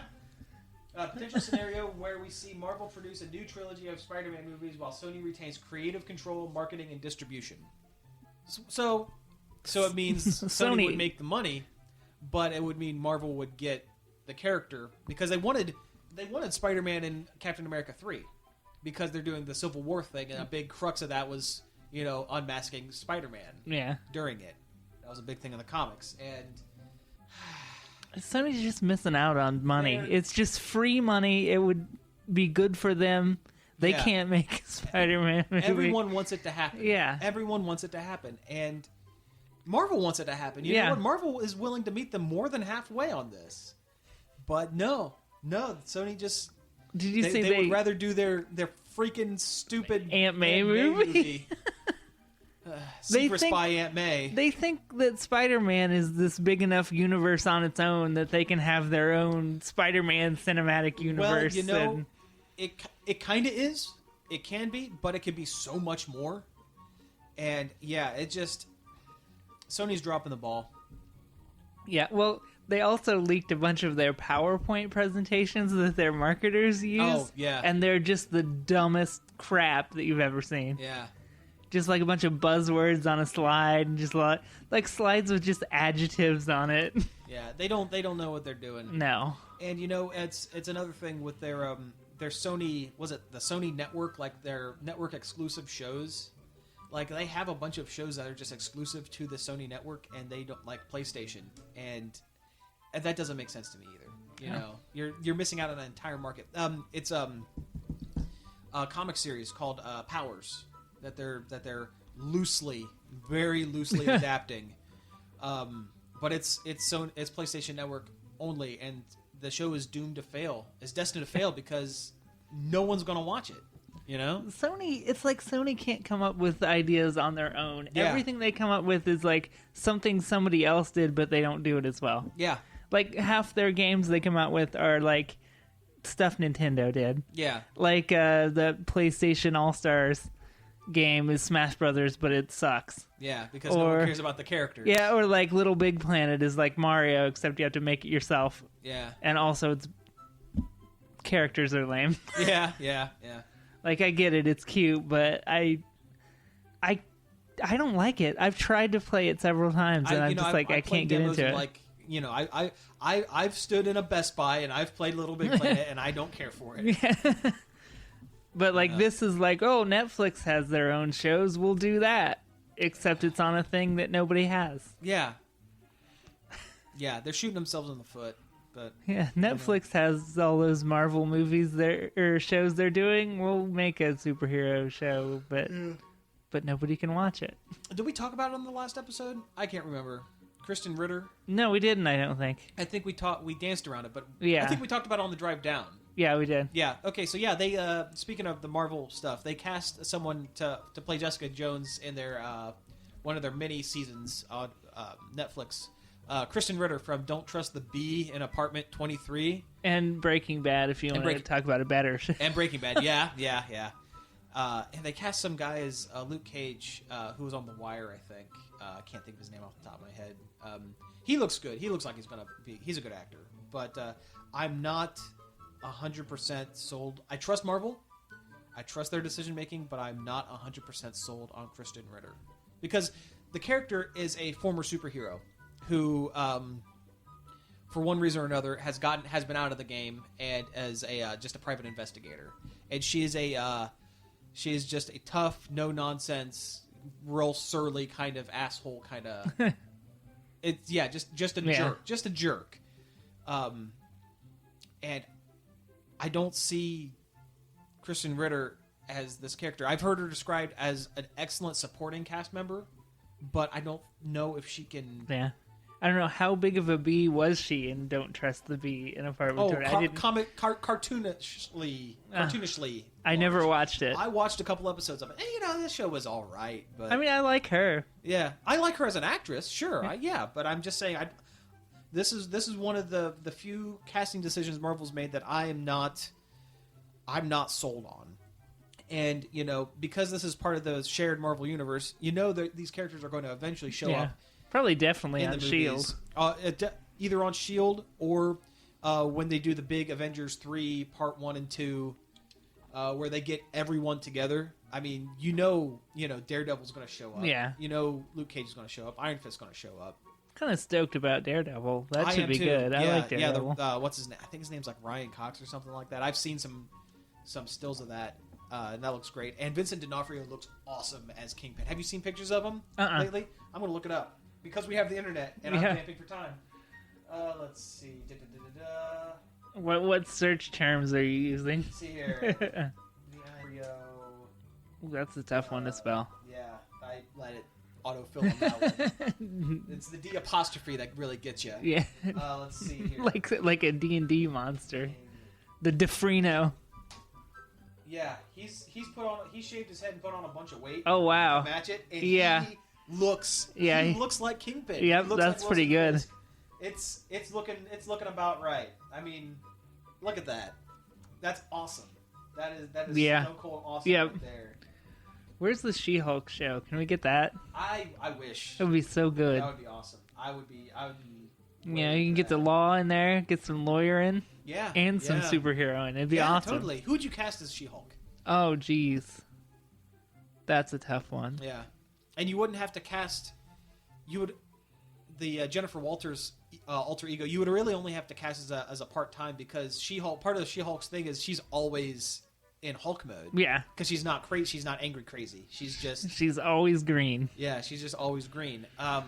A potential scenario where we see Marvel produce a new trilogy of Spider-Man movies while Sony retains creative control, marketing, and distribution. So it means Sony would make the money, but it would mean Marvel would get the character because they wanted Spider-Man in Captain America 3 because they're doing the Civil War thing, and a big crux of that was, unmasking Spider-Man during it. That was a big thing in the comics, and Sony's just missing out on money. It's just free money. It would be good for them. They can't make a Spider-Man movie. Everyone wants it to happen. Yeah. Everyone wants it to happen, and Marvel wants it to happen. You know what? Marvel is willing to meet them more than halfway on this. But no, Sony just... Did you say they would rather do their freaking stupid Aunt May movie? Super Spy Aunt May. They think that Spider-Man is this big enough universe on its own that they can have their own Spider-Man cinematic universe. Well, it kind of is. It can be, but it can be so much more. And yeah, it just... Sony's dropping the ball. Yeah, well, they also leaked a bunch of their PowerPoint presentations that their marketers use. Oh, yeah. And they're just the dumbest crap that you've ever seen. Yeah. Just like a bunch of buzzwords on a slide, and just like slides with just adjectives on it. Yeah, they don't know what they're doing. No. And it's another thing with their Sony, was it the Sony network, like their network exclusive shows? Like they have a bunch of shows that are just exclusive to the Sony network, and they don't like PlayStation, and that doesn't make sense to me either. You know, you're missing out on an entire market. It's a comic series called Powers that they're very loosely adapting. But it's PlayStation Network only, and the show is doomed to fail. It's destined to fail because no one's going to watch it. You know, it's like Sony can't come up with ideas on their own. Yeah. Everything they come up with is like something somebody else did, but they don't do it as well. Yeah. Like half their games they come out with are like stuff Nintendo did. Yeah. Like the PlayStation All-Stars game is Smash Brothers, but it sucks. Yeah, because no one cares about the characters. Yeah, or like Little Big Planet is like Mario, except you have to make it yourself. Yeah. And also it's characters are lame. Yeah. Like, I get it, it's cute, but I don't like it. I've tried to play it several times, and I'm just I can't get into it. Like, I've stood in a Best Buy, and I've played Little Big Planet, and I don't care for it. Yeah. But, this is like, oh, Netflix has their own shows, we'll do that. Except it's on a thing that nobody has. Yeah. Yeah, they're shooting themselves in the foot. But yeah, Netflix has all those Marvel movies or shows they're doing. We'll make a superhero show, but nobody can watch it. Did we talk about it on the last episode? I can't remember. Kristen Ritter? No, we didn't, I don't think. I think we danced around it, but yeah. I think we talked about it on the drive down. Yeah, we did. Yeah, okay, so yeah, they, speaking of the Marvel stuff, they cast someone to play Jessica Jones in their, one of their mini seasons on Netflix. Kristen Ritter from Don't Trust the Bee in Apartment 23. And Breaking Bad, if you want to talk about it better. And Breaking Bad, yeah. And they cast some guy as Luke Cage, who was on The Wire, I think. I can't think of his name off the top of my head. He looks good. He looks like he's a good actor. But I'm not 100% sold. I trust Marvel. I trust their decision-making, but I'm not 100% sold on Kristen Ritter. Because the character is a former superhero who, for one reason or another, has been out of the game and as just a private investigator. And she is just a tough, no nonsense real surly kind of asshole kind of. It's just a jerk, just a jerk. And I don't see Kristen Ritter as this character. I've heard her described as an excellent supporting cast member, but I don't know if she can. Yeah. I don't know how big of a bee was she in Don't Trust the Bee in Apartment 20. Cartoonishly. I never watched it. I watched a couple episodes of it. And, this show was all right, but I mean, I like her. yeah, I like her as an actress, sure. But I'm just saying, this is one of the few casting decisions Marvel's made that I'm not sold on. And because this is part of the shared Marvel universe, that these characters are going to eventually show up. Probably definitely in on the S.H.I.E.L.D. Either on S.H.I.E.L.D. or when they do the big Avengers 3 Part 1 and 2, where they get everyone together. I mean, Daredevil's going to show up. Yeah. Luke Cage is going to show up. Iron Fist's going to show up. Kind of stoked about Daredevil. That should be too. good. Yeah, I like Daredevil. What's his name? I think his name's like Ryan Cox or something like that. I've seen some stills of that, and that looks great. And Vincent D'Onofrio looks awesome as Kingpin. Have you seen pictures of him lately? I'm going to look it up because we have the internet, and I'm camping for time. Let's see. What search terms are you using? Let's see here. D'Onofrio. That's a tough one to spell. Yeah, I let it autofill on that one. It's the D apostrophe that really gets you. Yeah. Let's see here. like a D&D monster. The Defrino. Yeah, he shaved his head and put on a bunch of weight. Oh wow. To match it. And yeah. He looks like Kingpin. Yep, that's like pretty good. It's looking about right. I mean, look at that. That's awesome. That is so cool and awesome right there. Where's the She-Hulk show? Can we get that? I wish. It would be so good. That would be awesome. I would be Yeah, you can get the law in there, get some lawyer in. Yeah. And some superhero in. It'd be awesome. Totally. Who would you cast as She-Hulk? Oh, geez. That's a tough one. Yeah. And you wouldn't have to cast... The Jennifer Walters alter ego, you would really only have to cast as a part-time because She-Hulk... Part of She-Hulk's thing is she's always in Hulk mode. Yeah. Because she's not crazy. She's not angry crazy. She's just... She's always green. Yeah, she's just always green. Oh,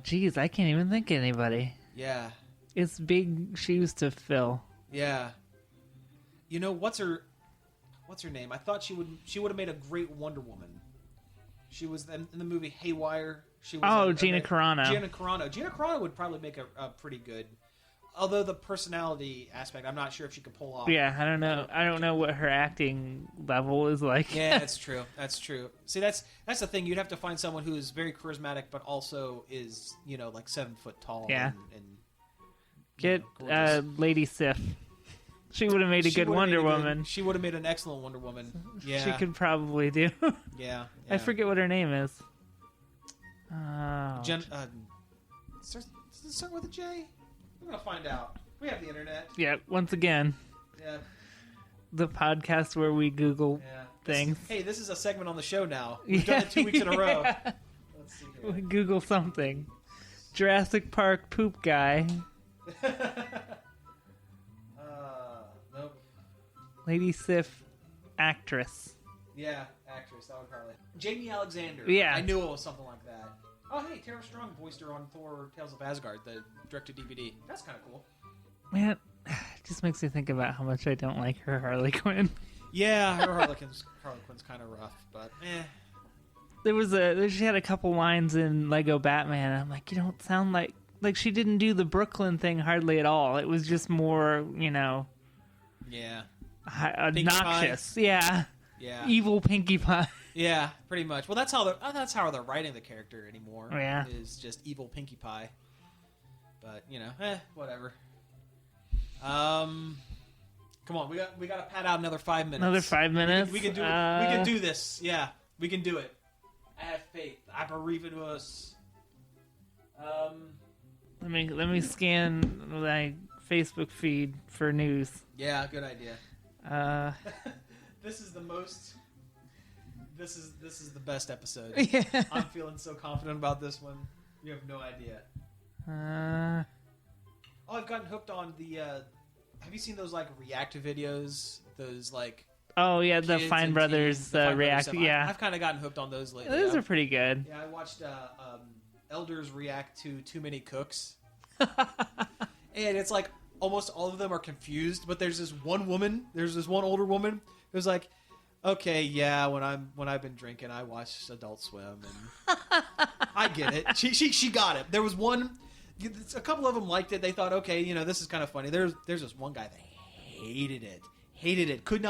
geez. I can't even think of anybody. Yeah. It's big shoes to fill. Yeah. What's her name? I thought she would have made a great Wonder Woman. She was in the movie Haywire. She was Gina Carano. Gina Carano would probably make a pretty good. Although the personality aspect, I'm not sure if she could pull off. Yeah, I don't know. I don't know what her acting level is like. Yeah, that's true. That's true. See, that's the thing. You'd have to find someone who is very charismatic, but also is like 7 foot tall. Yeah. And get Lady Sif. She would have made a good Wonder Woman. She would have made an excellent Wonder Woman. Yeah, she could probably do. Yeah. I forget what her name is. Oh. Does it start with a J? We're gonna find out. We have the internet. Yeah. Once again. Yeah. The podcast where we Google things. This is a segment on the show now. We've done it 2 weeks in a row. Let's see here. We Google something. Jurassic Park poop guy. Nope. Lady Sif, actress. Yeah, actress. That would probably. Jamie Alexander. Yeah. I knew it was something like that. Oh, hey, Tara Strong voiced her on Thor: Tales of Asgard, the direct-to-DVD. That's kind of cool. Man, it just makes me think about how much I don't like her Harley Quinn. Yeah, her Harley Quinn's kind of rough, but She had a couple lines in Lego Batman. And I'm like, you don't sound like she didn't do the Brooklyn thing hardly at all. It was just more, yeah, obnoxious. Yeah. Yeah. Evil Pinkie Pie. Yeah, pretty much. Well, that's how they're writing the character anymore. Yeah. Is just evil Pinkie Pie. But whatever. Come on, we got to pad out another 5 minutes. Another 5 minutes. We can do it. We can do this. Yeah, we can do it. I have faith. I believe in us. Let me scan my Facebook feed for news. Yeah, good idea. This is the best episode. Yeah. I'm feeling so confident about this one. You have no idea. I've gotten hooked on the. Have you seen those like reactive videos? Those like. Oh yeah, the Kids Fine and Brothers teens, the Fine Brothers react. stuff. Yeah, I've kind of gotten hooked on those lately. those are pretty good. Yeah, I watched elders react to Too Many Cooks, and it's like almost all of them are confused. But there's this one older woman who's like, "Okay, yeah, when I've been drinking, I watch Adult Swim, and I get it." She got it. There was one, a couple of them liked it. They thought, okay, you know, this is kind of funny. There's this one guy that hated it, could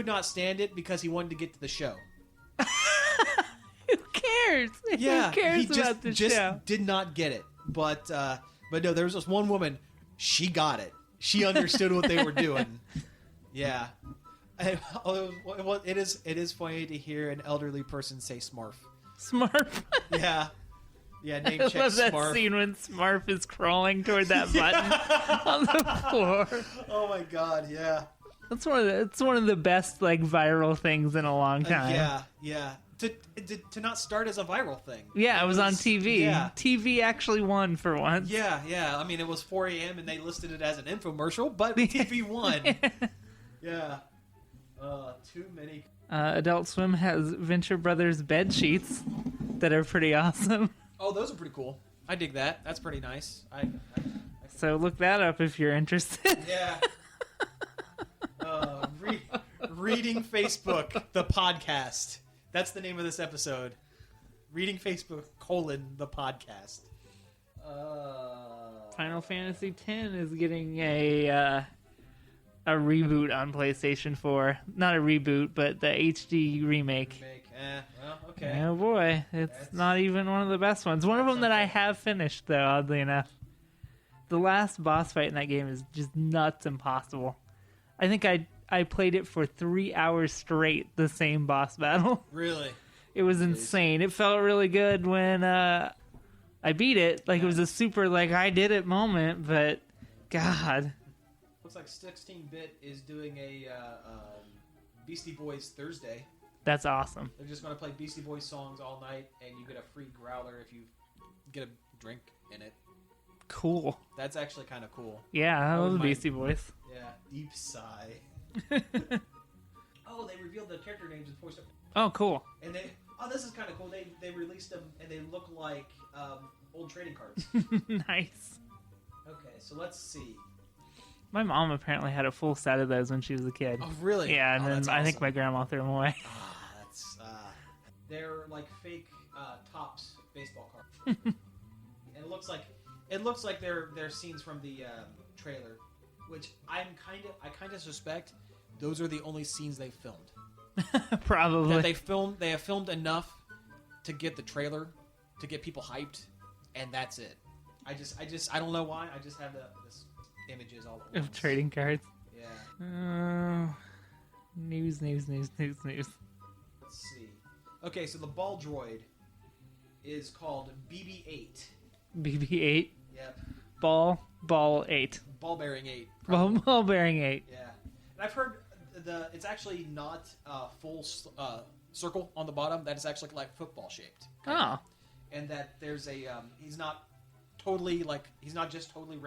not stand it because he wanted to get to the show. Who cares? Yeah, Who cares he about the just show? did not get it. But no, there was this one woman. She got it. She understood what they were doing. Yeah, it is funny to hear an elderly person say "Smurf." Smurf. Yeah, name I check love that Smurf. scene when Smurf is crawling toward that button on the floor. Oh my god, yeah. It's one of the best like viral things in a long time. Yeah. To not start as a viral thing. Yeah, it was on TV. Yeah. TV actually won for once. Yeah. I mean, it was 4 a.m. and they listed it as an infomercial, but TV won. Yeah. Too many. Adult Swim has Venture Brothers bed sheets that are pretty awesome. Oh, those are pretty cool. I dig that. That's pretty nice. So look that up if you're interested. Yeah. Reading Facebook, the podcast. That's the name of this episode. Reading Facebook, the podcast. Final Fantasy X is getting a reboot on PlayStation 4. Not a reboot, but the HD remake. Well, okay. Oh boy, it's not even one of the best ones. One of them that I have finished, though, oddly enough. The last boss fight in that game is just nuts impossible. I think I played it for 3 hours straight, the same boss battle. Really? It was insane. It felt really good when I beat it. Like, it was a super, like, I did it moment, but, God. Looks like 16-Bit is doing a Beastie Boys Thursday. That's awesome. They're just going to play Beastie Boys songs all night, and you get a free growler if you get a drink in it. Cool. That's actually kind of cool. Yeah, I love the my- Beastie Boys. Yeah, deep sigh. Oh, they revealed the character names in Force. Oh, cool. And this is kind of cool. They released them, and they look like old trading cards. Nice. Okay, so let's see. My mom apparently had a full set of those when she was a kid. Oh, really? Yeah, and Oh, then that's I think awesome. my grandma threw them away. That's they're like fake Topps baseball cards. And it looks like they're scenes from the trailer, which I kind of suspect those are the only scenes they filmed. Probably. That they have filmed enough to get the trailer, to get people hyped, and that's it. I don't know why. I just have this images all at once. Of trading cards. Yeah. News. Let's see. Okay, so the ball droid is called BB-8. BB-8. Yep. Ball 8. Ball bearing 8. Ball bearing 8. Yeah. And I've heard it's actually not full circle on the bottom. That is actually like football shaped. Oh. And that there's a he's not just totally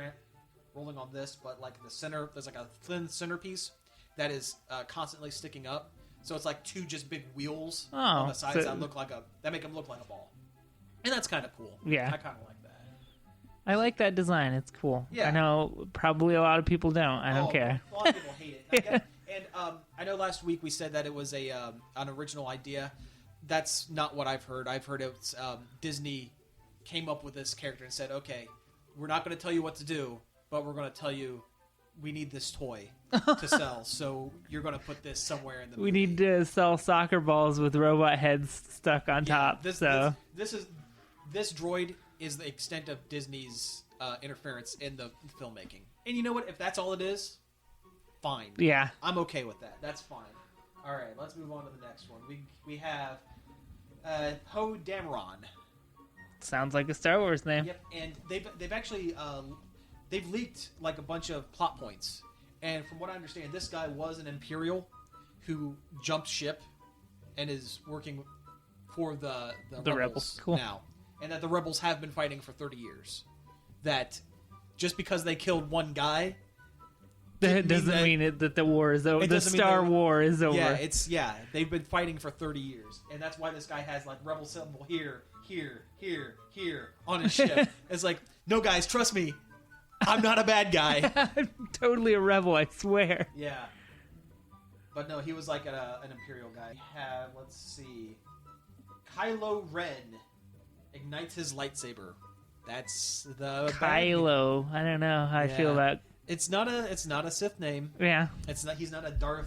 rolling on this, but like the center, there's like a thin centerpiece that is constantly sticking up. So it's like two just big wheels on the sides that make him look like a ball. And that's kind of cool. Yeah. I kind of like that. I like that design. It's cool. Yeah. I know probably a lot of people don't. I don't care. A lot of people hate it. And I know last week we said that it was an original idea. That's not what I've heard. I've heard it's Disney came up with this character and said, okay, we're not going to tell you what to do, but we're going to tell you we need this toy to sell, so you're going to put this somewhere in the We movie. need to sell soccer balls with robot heads stuck on top. This droid is the extent of Disney's interference in the filmmaking. And you know what? If that's all it is, fine. Yeah. I'm okay with that. That's fine. All right, let's move on to the next one. We have Poe Dameron. Sounds like a Star Wars name. Yep, and they've actually they've leaked like a bunch of plot points. And from what I understand, this guy was an Imperial who jumped ship and is working for the Rebels. Cool. now. And that the Rebels have been fighting for 30 years. That just because they killed one guy That doesn't mean that the war is over. It The doesn't mean Star that- War is over. Yeah, they've been fighting for 30 years, and that's why this guy has like rebel symbol here on his ship. It's like, no, guys, trust me, I'm not a bad guy. I'm totally a rebel, I swear. Yeah, but no, he was like an Imperial guy. We have, let's see, Kylo Ren ignites his lightsaber. That's the Kylo. I don't know how I feel about. It's not a Sith name. Yeah, He's not a Darth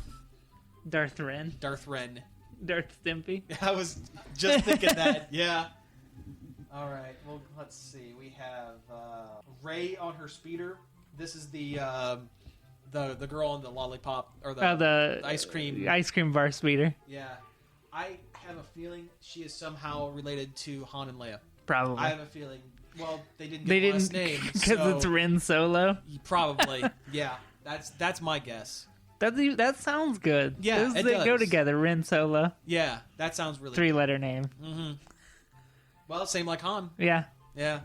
Ren. Darth Stimpy. I was just thinking that. Yeah. All right. Well, let's see. We have Rey on her speeder. This is the girl on the lollipop or the ice cream bar speeder. Yeah. I have a feeling she is somehow related to Han and Leia. Probably. I have a feeling. Well, they didn't get the last name because it's Ren Solo. Probably. Yeah. That's my guess. That sounds good. Yeah, they go together. Ren Solo. Yeah, that sounds really 3-letter name. Mm-hmm. Well, same like Han. Yeah. Yeah.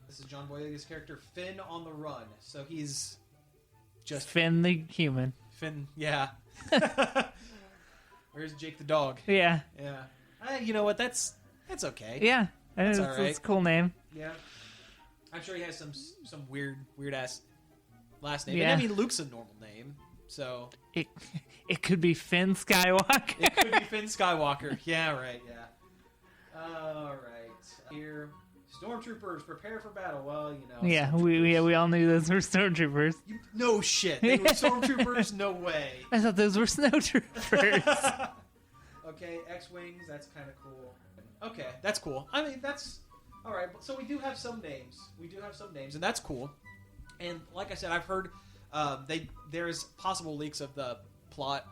This is John Boyega's character, Finn on the Run. So he's just Finn the human. Finn, yeah. Where's Jake the dog? Yeah. Yeah. You know what? That's okay. Yeah. That's all right. It's a cool name. Yeah. I'm sure he has some weird ass last name. Yeah. And I mean, Luke's a normal name, so it could be Finn Skywalker. It could be Finn Skywalker. Yeah, right. Yeah. All right. Here, stormtroopers prepare for battle. Well, you know. Yeah, we all knew those were stormtroopers. No shit. They were stormtroopers. No way. I thought those were snowtroopers. Okay, X-wings. That's kind of cool. Okay, that's cool. I mean, that's all right. So we do have some names. And that's cool. And like I said, I've heard there's possible leaks of the plot,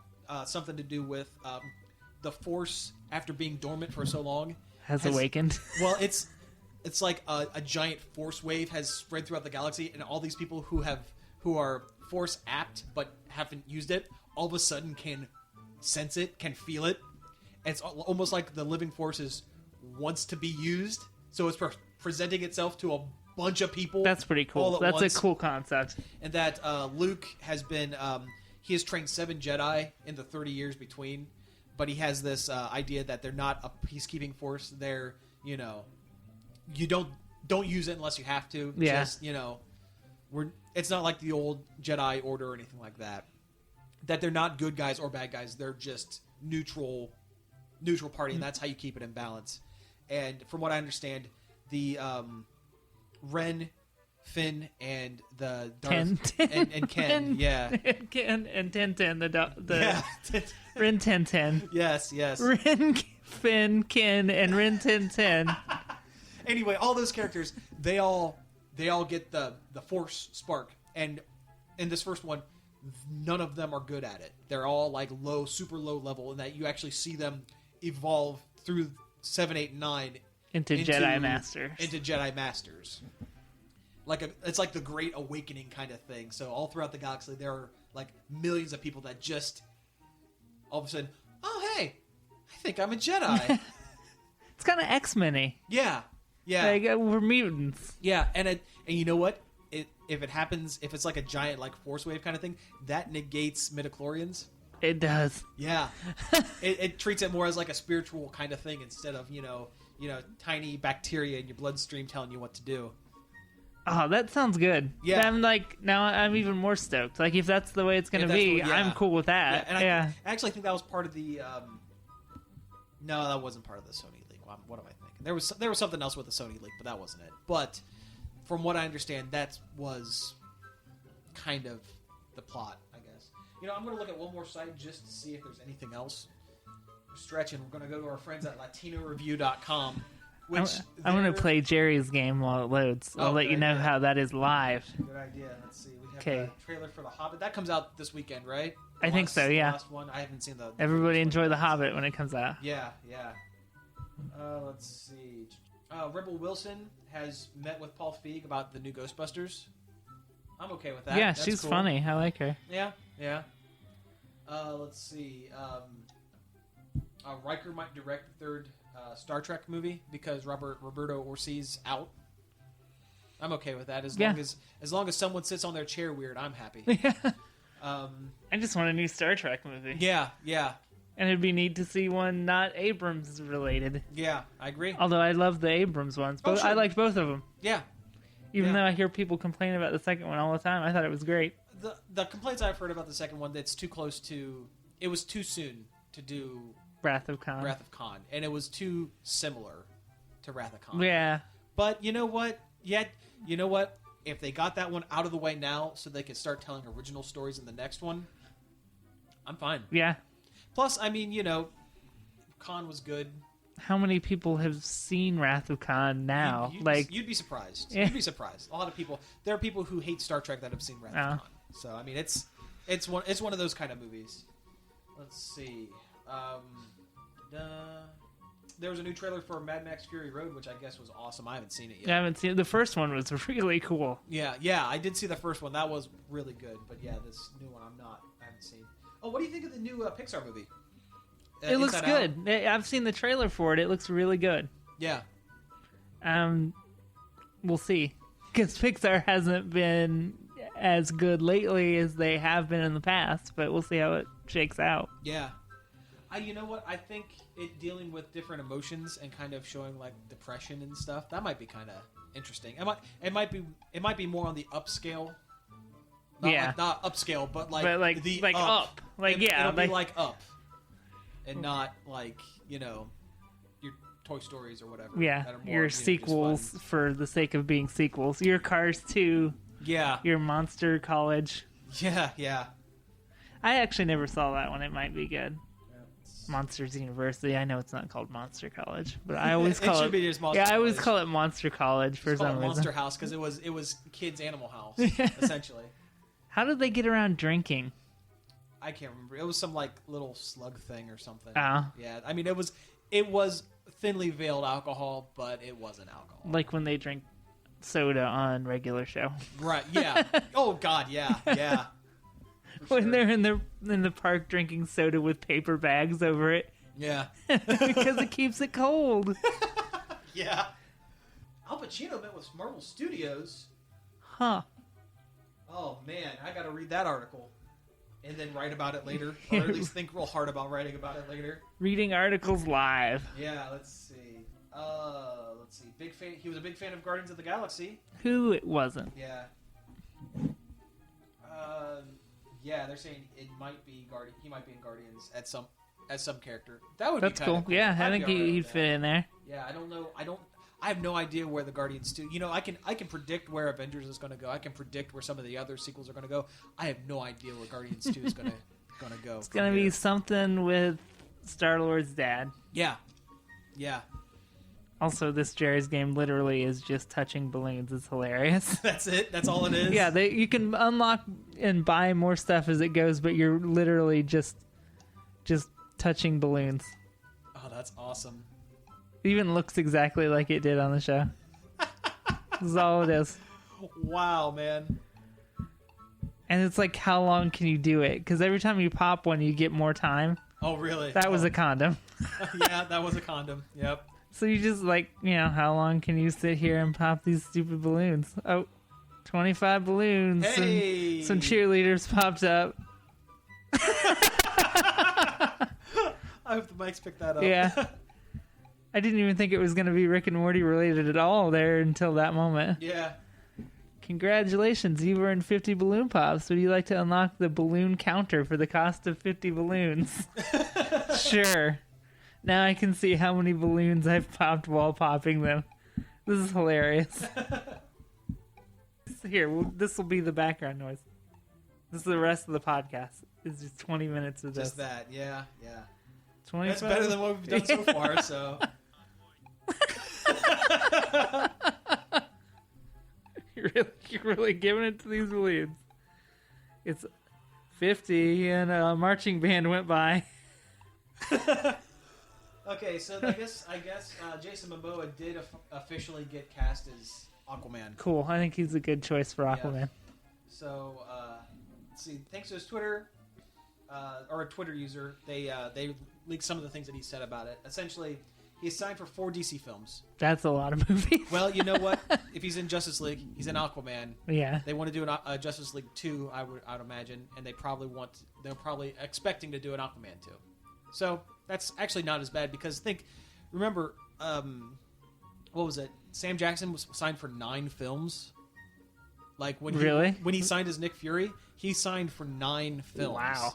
something to do with the Force after being dormant for so long has awakened. Well, it's like a giant Force wave has spread throughout the galaxy, and all these people who are Force apt but haven't used it, all of a sudden can sense it, can feel it. And it's almost like the living Force wants to be used, so it's presenting itself to a bunch of people. That's pretty cool. That's once. A cool concept. And that Luke has been he has trained 7 Jedi in the 30 years between, but he has this idea that they're not a peacekeeping force. They're, you don't use it unless you have to. Yeah. Just, it's not like the old Jedi Order or anything like that. That they're not good guys or bad guys. They're just neutral party, and that's how you keep it in balance. And from what I understand, the Ren, Finn, and the Darth and Ken, yeah, Ken and Tintin, the yeah. Ren Tintin. Yes. Ren, Finn, Ken, and Ren Tintin. Anyway, all those characters, they all get the Force spark, and in this first one, none of them are good at it. They're all like super low level, and that you actually see them evolve through 7, 8, and 9 into Jedi Masters. Into Jedi Masters. It's like the Great Awakening kind of thing. So all throughout the galaxy, there are like millions of people that just all of a sudden, oh hey, I think I'm a Jedi. It's kind of X-Men-y. Yeah. Like, we're mutants. Yeah, and you know what? If it happens, if it's like a giant like force wave kind of thing, that negates midichlorians. It does. Yeah. it treats it more as like a spiritual kind of thing instead of, tiny bacteria in your bloodstream telling you what to do. Oh, that sounds good. Yeah. Now I'm even more stoked. Like, if that's the way it's going to be, I'm cool with that. Yeah, and I actually think that was part of the... no, that wasn't part of the Sony leak. What am I thinking? There was something else with the Sony leak, but that wasn't it. But from what I understand, that was kind of the plot, I guess. I'm going to look at one more site just to see if there's anything else. We're stretching. We're going to go to our friends at LatinoReview.com. I'm going to play Jerry's game while it loads. I'll let you know how that is live. Good idea. Let's see. We have a trailer for The Hobbit. That comes out this weekend, right? I think so, yeah. The last one. I haven't seen the... Everybody enjoy The Hobbit when it comes out. Yeah. Let's see. Rebel Wilson has met with Paul Feig about the new Ghostbusters. I'm okay with that. Yeah, That's she's cool. funny. I like her. Yeah. Let's see. Riker might direct the third Star Trek movie because Roberto Orci's out. I'm okay with that as long as someone sits on their chair weird. I'm happy. I just want a new Star Trek movie. Yeah, yeah, And it'd be neat to see one not Abrams related. yeah. I agree. Although I love the Abrams ones, but sure. I liked both of them. Yeah. Even Yeah. though I hear people complain about the second one all the time, I thought it was great. The complaints I've heard about the second one, that's too close to. It was too soon to do Wrath of Khan. Wrath of Khan, and it was too similar to Wrath of Khan. Yeah. But you know what? You know what? If they got that one out of the way now, so they could start telling original stories in the next one, I'm fine. Yeah. Plus, I mean, Khan was good. How many people have seen Wrath of Khan now? You'd be surprised. Yeah. You'd be surprised. A lot of people. There are people who hate Star Trek that have seen Wrath of Khan. So I mean, it's one of those kind of movies. Let's see. There was a new trailer for Mad Max Fury Road, which I guess was awesome. I haven't seen it yet. I haven't seen it. The first one was really cool. Yeah, I did see the first one. That was really good. But yeah, this new one I haven't seen. Oh, what do you think of the new Pixar movie? It looks Inside Out? good. I've seen the trailer for it. It looks really good. Yeah. We'll see. Because Pixar hasn't been as good lately as they have been in the past, but we'll see how it shakes out. Yeah. You know what? I think it dealing with different emotions and kind of showing like depression and stuff, that might be kind of interesting. It might be more on the upscale. Not upscale, but like up. It'll be like Up. And not like, your Toy Stories or whatever. Yeah, that are more, your just sequels fun. for the sake of being sequels. Your Cars 2. Yeah. Your Monster College. Yeah. I actually never saw that one. It might be good. Monsters University. I know it's not called Monster College, but I always call it. Should be just Monster I always College. call it Monster College for It's called some reason. Monster House because it was kids' Animal House essentially. How did they get around drinking? I can't remember. It was some like little slug thing or something. Oh. Yeah, I mean it was thinly veiled alcohol, but it wasn't alcohol. Like when they drink soda on regular show. Right? Yeah. Oh God, yeah. When they're in the park drinking soda with paper bags over it. Yeah. Because it keeps it cold. Yeah. Al Pacino met with Marvel Studios. Huh. Oh man, I got to read that article and then write about it later, or at least think real hard about writing about it later. Reading articles live. Yeah, let's see. Big fan. He was a big fan of Guardians of the Galaxy. Who it wasn't. Yeah. Yeah, they're saying it might be Guardian. He might be in Guardians as some character. That would That's be kinda cool. Yeah, I I'd think be alright he'd with fit that. in there. Yeah, I don't know. I have no idea where the Guardians 2. I can predict where Avengers is going to go. I can predict where some of the other sequels are going to go. I have no idea where Guardians 2 is going to go. It's gonna be something with Star-Lord's dad. Yeah. Also, this Jerry's game literally is just touching balloons. It's hilarious. That's it. That's all it is. Yeah, you can unlock and buy more stuff as it goes, but you're literally just touching balloons. Oh, that's awesome. It even looks exactly like it did on the show. This is all it is. Wow, man. And it's like, how long can you do it? Because every time you pop one, you get more time. Oh, really? That was a condom. Yeah, that was a condom. Yep. So you just how long can you sit here and pop these stupid balloons? Oh, 25 balloons. Hey! And some cheerleaders popped up. I hope the mics picked that up. Yeah. I didn't even think it was going to be Rick and Morty related at all there until that moment. Yeah. Congratulations, you earned 50 balloon pops. Would you like to unlock the balloon counter for the cost of 50 balloons? Sure. Now I can see how many balloons I've popped while popping them. This is hilarious. Here, this will be the background noise. This is the rest of the podcast. It's just 20 minutes of this. Just that, yeah. 25? That's better than what we've done so far, so. You're really giving it to these balloons. It's 50 and a marching band went by. Okay, so I guess Jason Momoa did officially get cast as Aquaman. Cool. I think he's a good choice for Aquaman. Yeah. So, let's see. Thanks to his Twitter, or a Twitter user, they leaked some of the things that he said about it. Essentially, He's signed for 4 DC films. That's a lot of movies. Well, you know what? If he's in Justice League, he's in Aquaman. Yeah. They want to do a Justice League 2, I'd imagine, and they're probably expecting to do an Aquaman 2. So that's actually not as bad because remember, what was it? Sam Jackson was signed for 9 films. Like when he signed as Nick Fury, he signed for 9 films. Wow.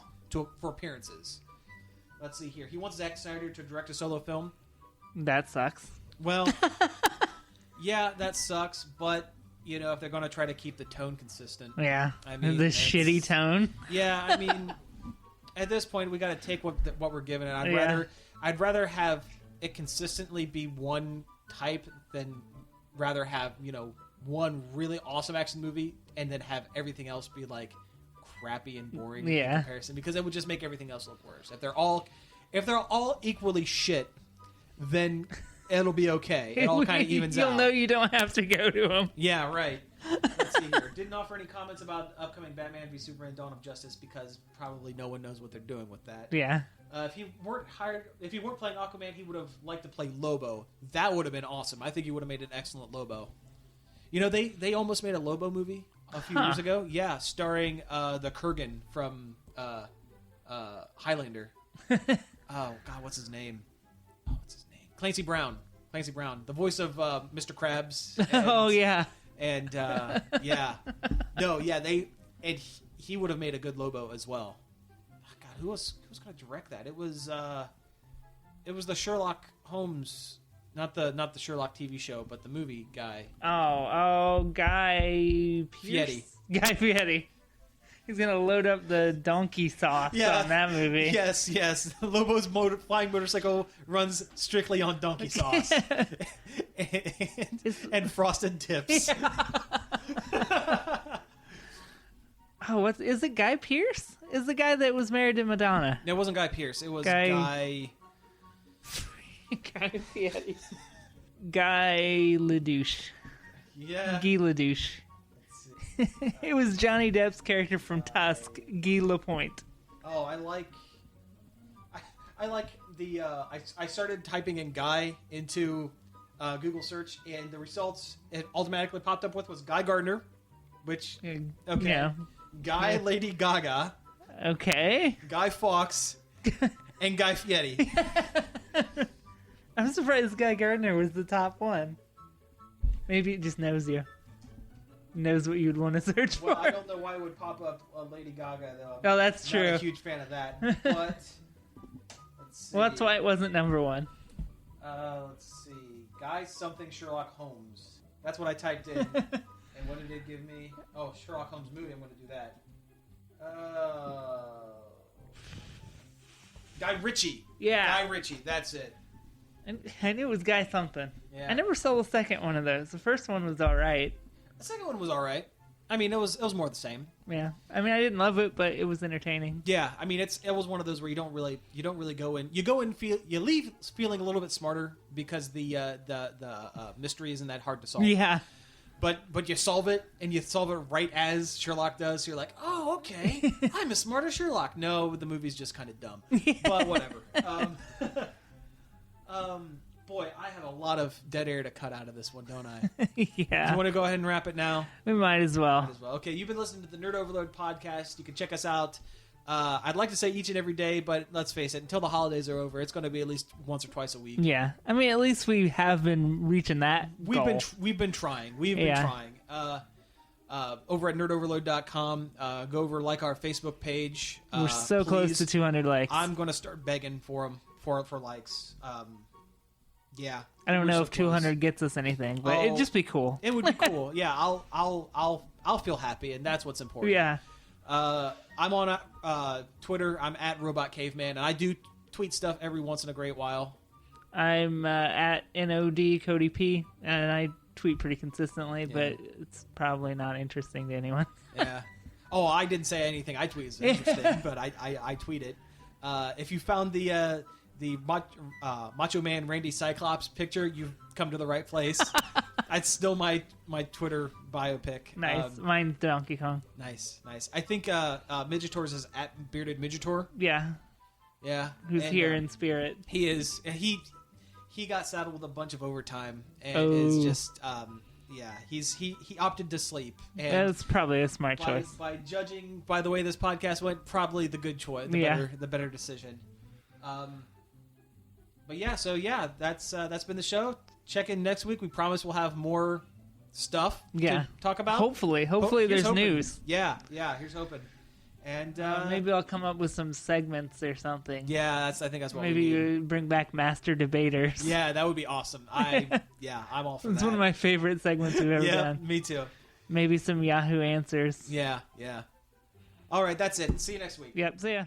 For appearances. Let's see here. He wants Zack Snyder to direct a solo film. That sucks. Well, yeah, that sucks. But if they're going to try to keep the tone consistent, Yeah. I mean, the shitty tone. Yeah, I mean, at this point, we got to take what we're given, and I'd rather have it consistently be one type than rather have one really awesome action movie and then have everything else be like crappy and boring in comparison, because it would just make everything else look worse. If they're all equally shit, then it'll be okay. It all kind of evens out. You'll know you don't have to go to them. Yeah, right. Let's see here. Didn't offer any comments about upcoming Batman v Superman: Dawn of Justice because probably no one knows what they're doing with that. Yeah. If he weren't playing Aquaman, he would have liked to play Lobo. That would have been awesome. I think he would have made an excellent Lobo. They almost made a Lobo movie a few years ago. Yeah, starring the Kurgan from Highlander. Oh God, what's his name? Clancy Brown, the voice of Mr. Krabs. Oh yeah. And he would have made a good Lobo as well. God, who was going to direct that? It was the Sherlock Holmes, not the Sherlock TV show, but the movie guy. Oh, Guy Fieri. Guy Fieri. He's gonna load up the donkey sauce on that movie. Yes. Lobo's flying motorcycle runs strictly on donkey sauce and frosted tips. Yeah. Oh, is it Guy Pearce? Is the guy that was married to Madonna? No, it wasn't Guy Pearce. It was Guy Guy Fieri. Guy Ledouche. Yeah. Guy Ledouche. It was Johnny Depp's character from Tusk, Guy Lapointe. Oh, I like the. I started typing in Guy into Google search, and the results it automatically popped up with was Guy Gardner, which okay, yeah. Guy Lady Gaga, okay, Guy Fawkes, and Guy Fieri. I'm surprised Guy Gardner was the top one. Maybe it just knows you. Knows what you'd want to search for. Well, I don't know why it would pop up Lady Gaga, though. Oh, that's true. I'm not a huge fan of that. But, let's see. Well, that's why it wasn't number one. Let's see. Guy something Sherlock Holmes. That's what I typed in. And what did it give me? Oh, Sherlock Holmes movie. I'm going to do that. Guy Ritchie. Yeah. Guy Ritchie. That's it. I knew it was Guy something. Yeah. I never saw the second one of those. The first one was all right. The second one was all right. I mean, it was more the same. Yeah. I mean, I didn't love it, but it was entertaining. Yeah. I mean, it was one of those where you don't really go in. You leave feeling a little bit smarter because the mystery isn't that hard to solve. Yeah. But you solve it, and you solve it right as Sherlock does. So you're like, oh, okay, I'm as smart as Sherlock. No, the movie's just kind of dumb. But whatever. Boy, I have a lot of dead air to cut out of this one, don't I? Yeah. You want to go ahead and wrap it now? We might as well. Okay, you've been listening to the Nerd Overload podcast. You can check us out. I'd like to say each and every day, but let's face it, until the holidays are over, it's going to be at least once or twice a week. Yeah. I mean, at least we have been reaching that goal. We've been trying. We've been trying. Over at nerdoverload.com, go over like our Facebook page. We're so close to 200 likes. I'm going to start begging for them for likes. Yeah. I don't know if 200 gets us anything, but it'd just be cool. It would be cool. Yeah, I'll feel happy, and that's what's important. Yeah. I'm on Twitter. I'm at Robot Caveman, and I do tweet stuff every once in a great while. I'm at NOD Cody P, and I tweet pretty consistently, but it's probably not interesting to anyone. Yeah. Oh, I didn't say anything I tweet is interesting, but I tweet it. If you found the Macho Man Randy Cyclops picture, you've come to the right place. It's still my Twitter bio pic. Nice. Mine's Donkey Kong. Nice. I think Midgetor's is at Bearded Midgetor. Yeah. Yeah. Who's here in spirit. He is. he got saddled with a bunch of overtime, and is just he opted to sleep. And that's probably a smart choice. By judging by the way this podcast went, probably the good choice, the better decision. But yeah, so yeah, that's been the show. Check in next week. We promise we'll have more stuff to talk about. Hopefully there's news. Yeah, here's hoping. And maybe I'll come up with some segments or something. Yeah, I think that's what maybe we need. you bring back Master Debaters. Yeah, that would be awesome. I'm all for that. It's one of my favorite segments we've ever done. Me too. Maybe some Yahoo Answers. Yeah. All right, that's it. See you next week. Yep, see ya.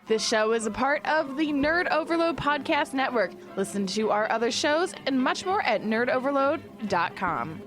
This show is a part of the Nerd Overload Podcast Network. Listen to our other shows and much more at nerdoverload.com.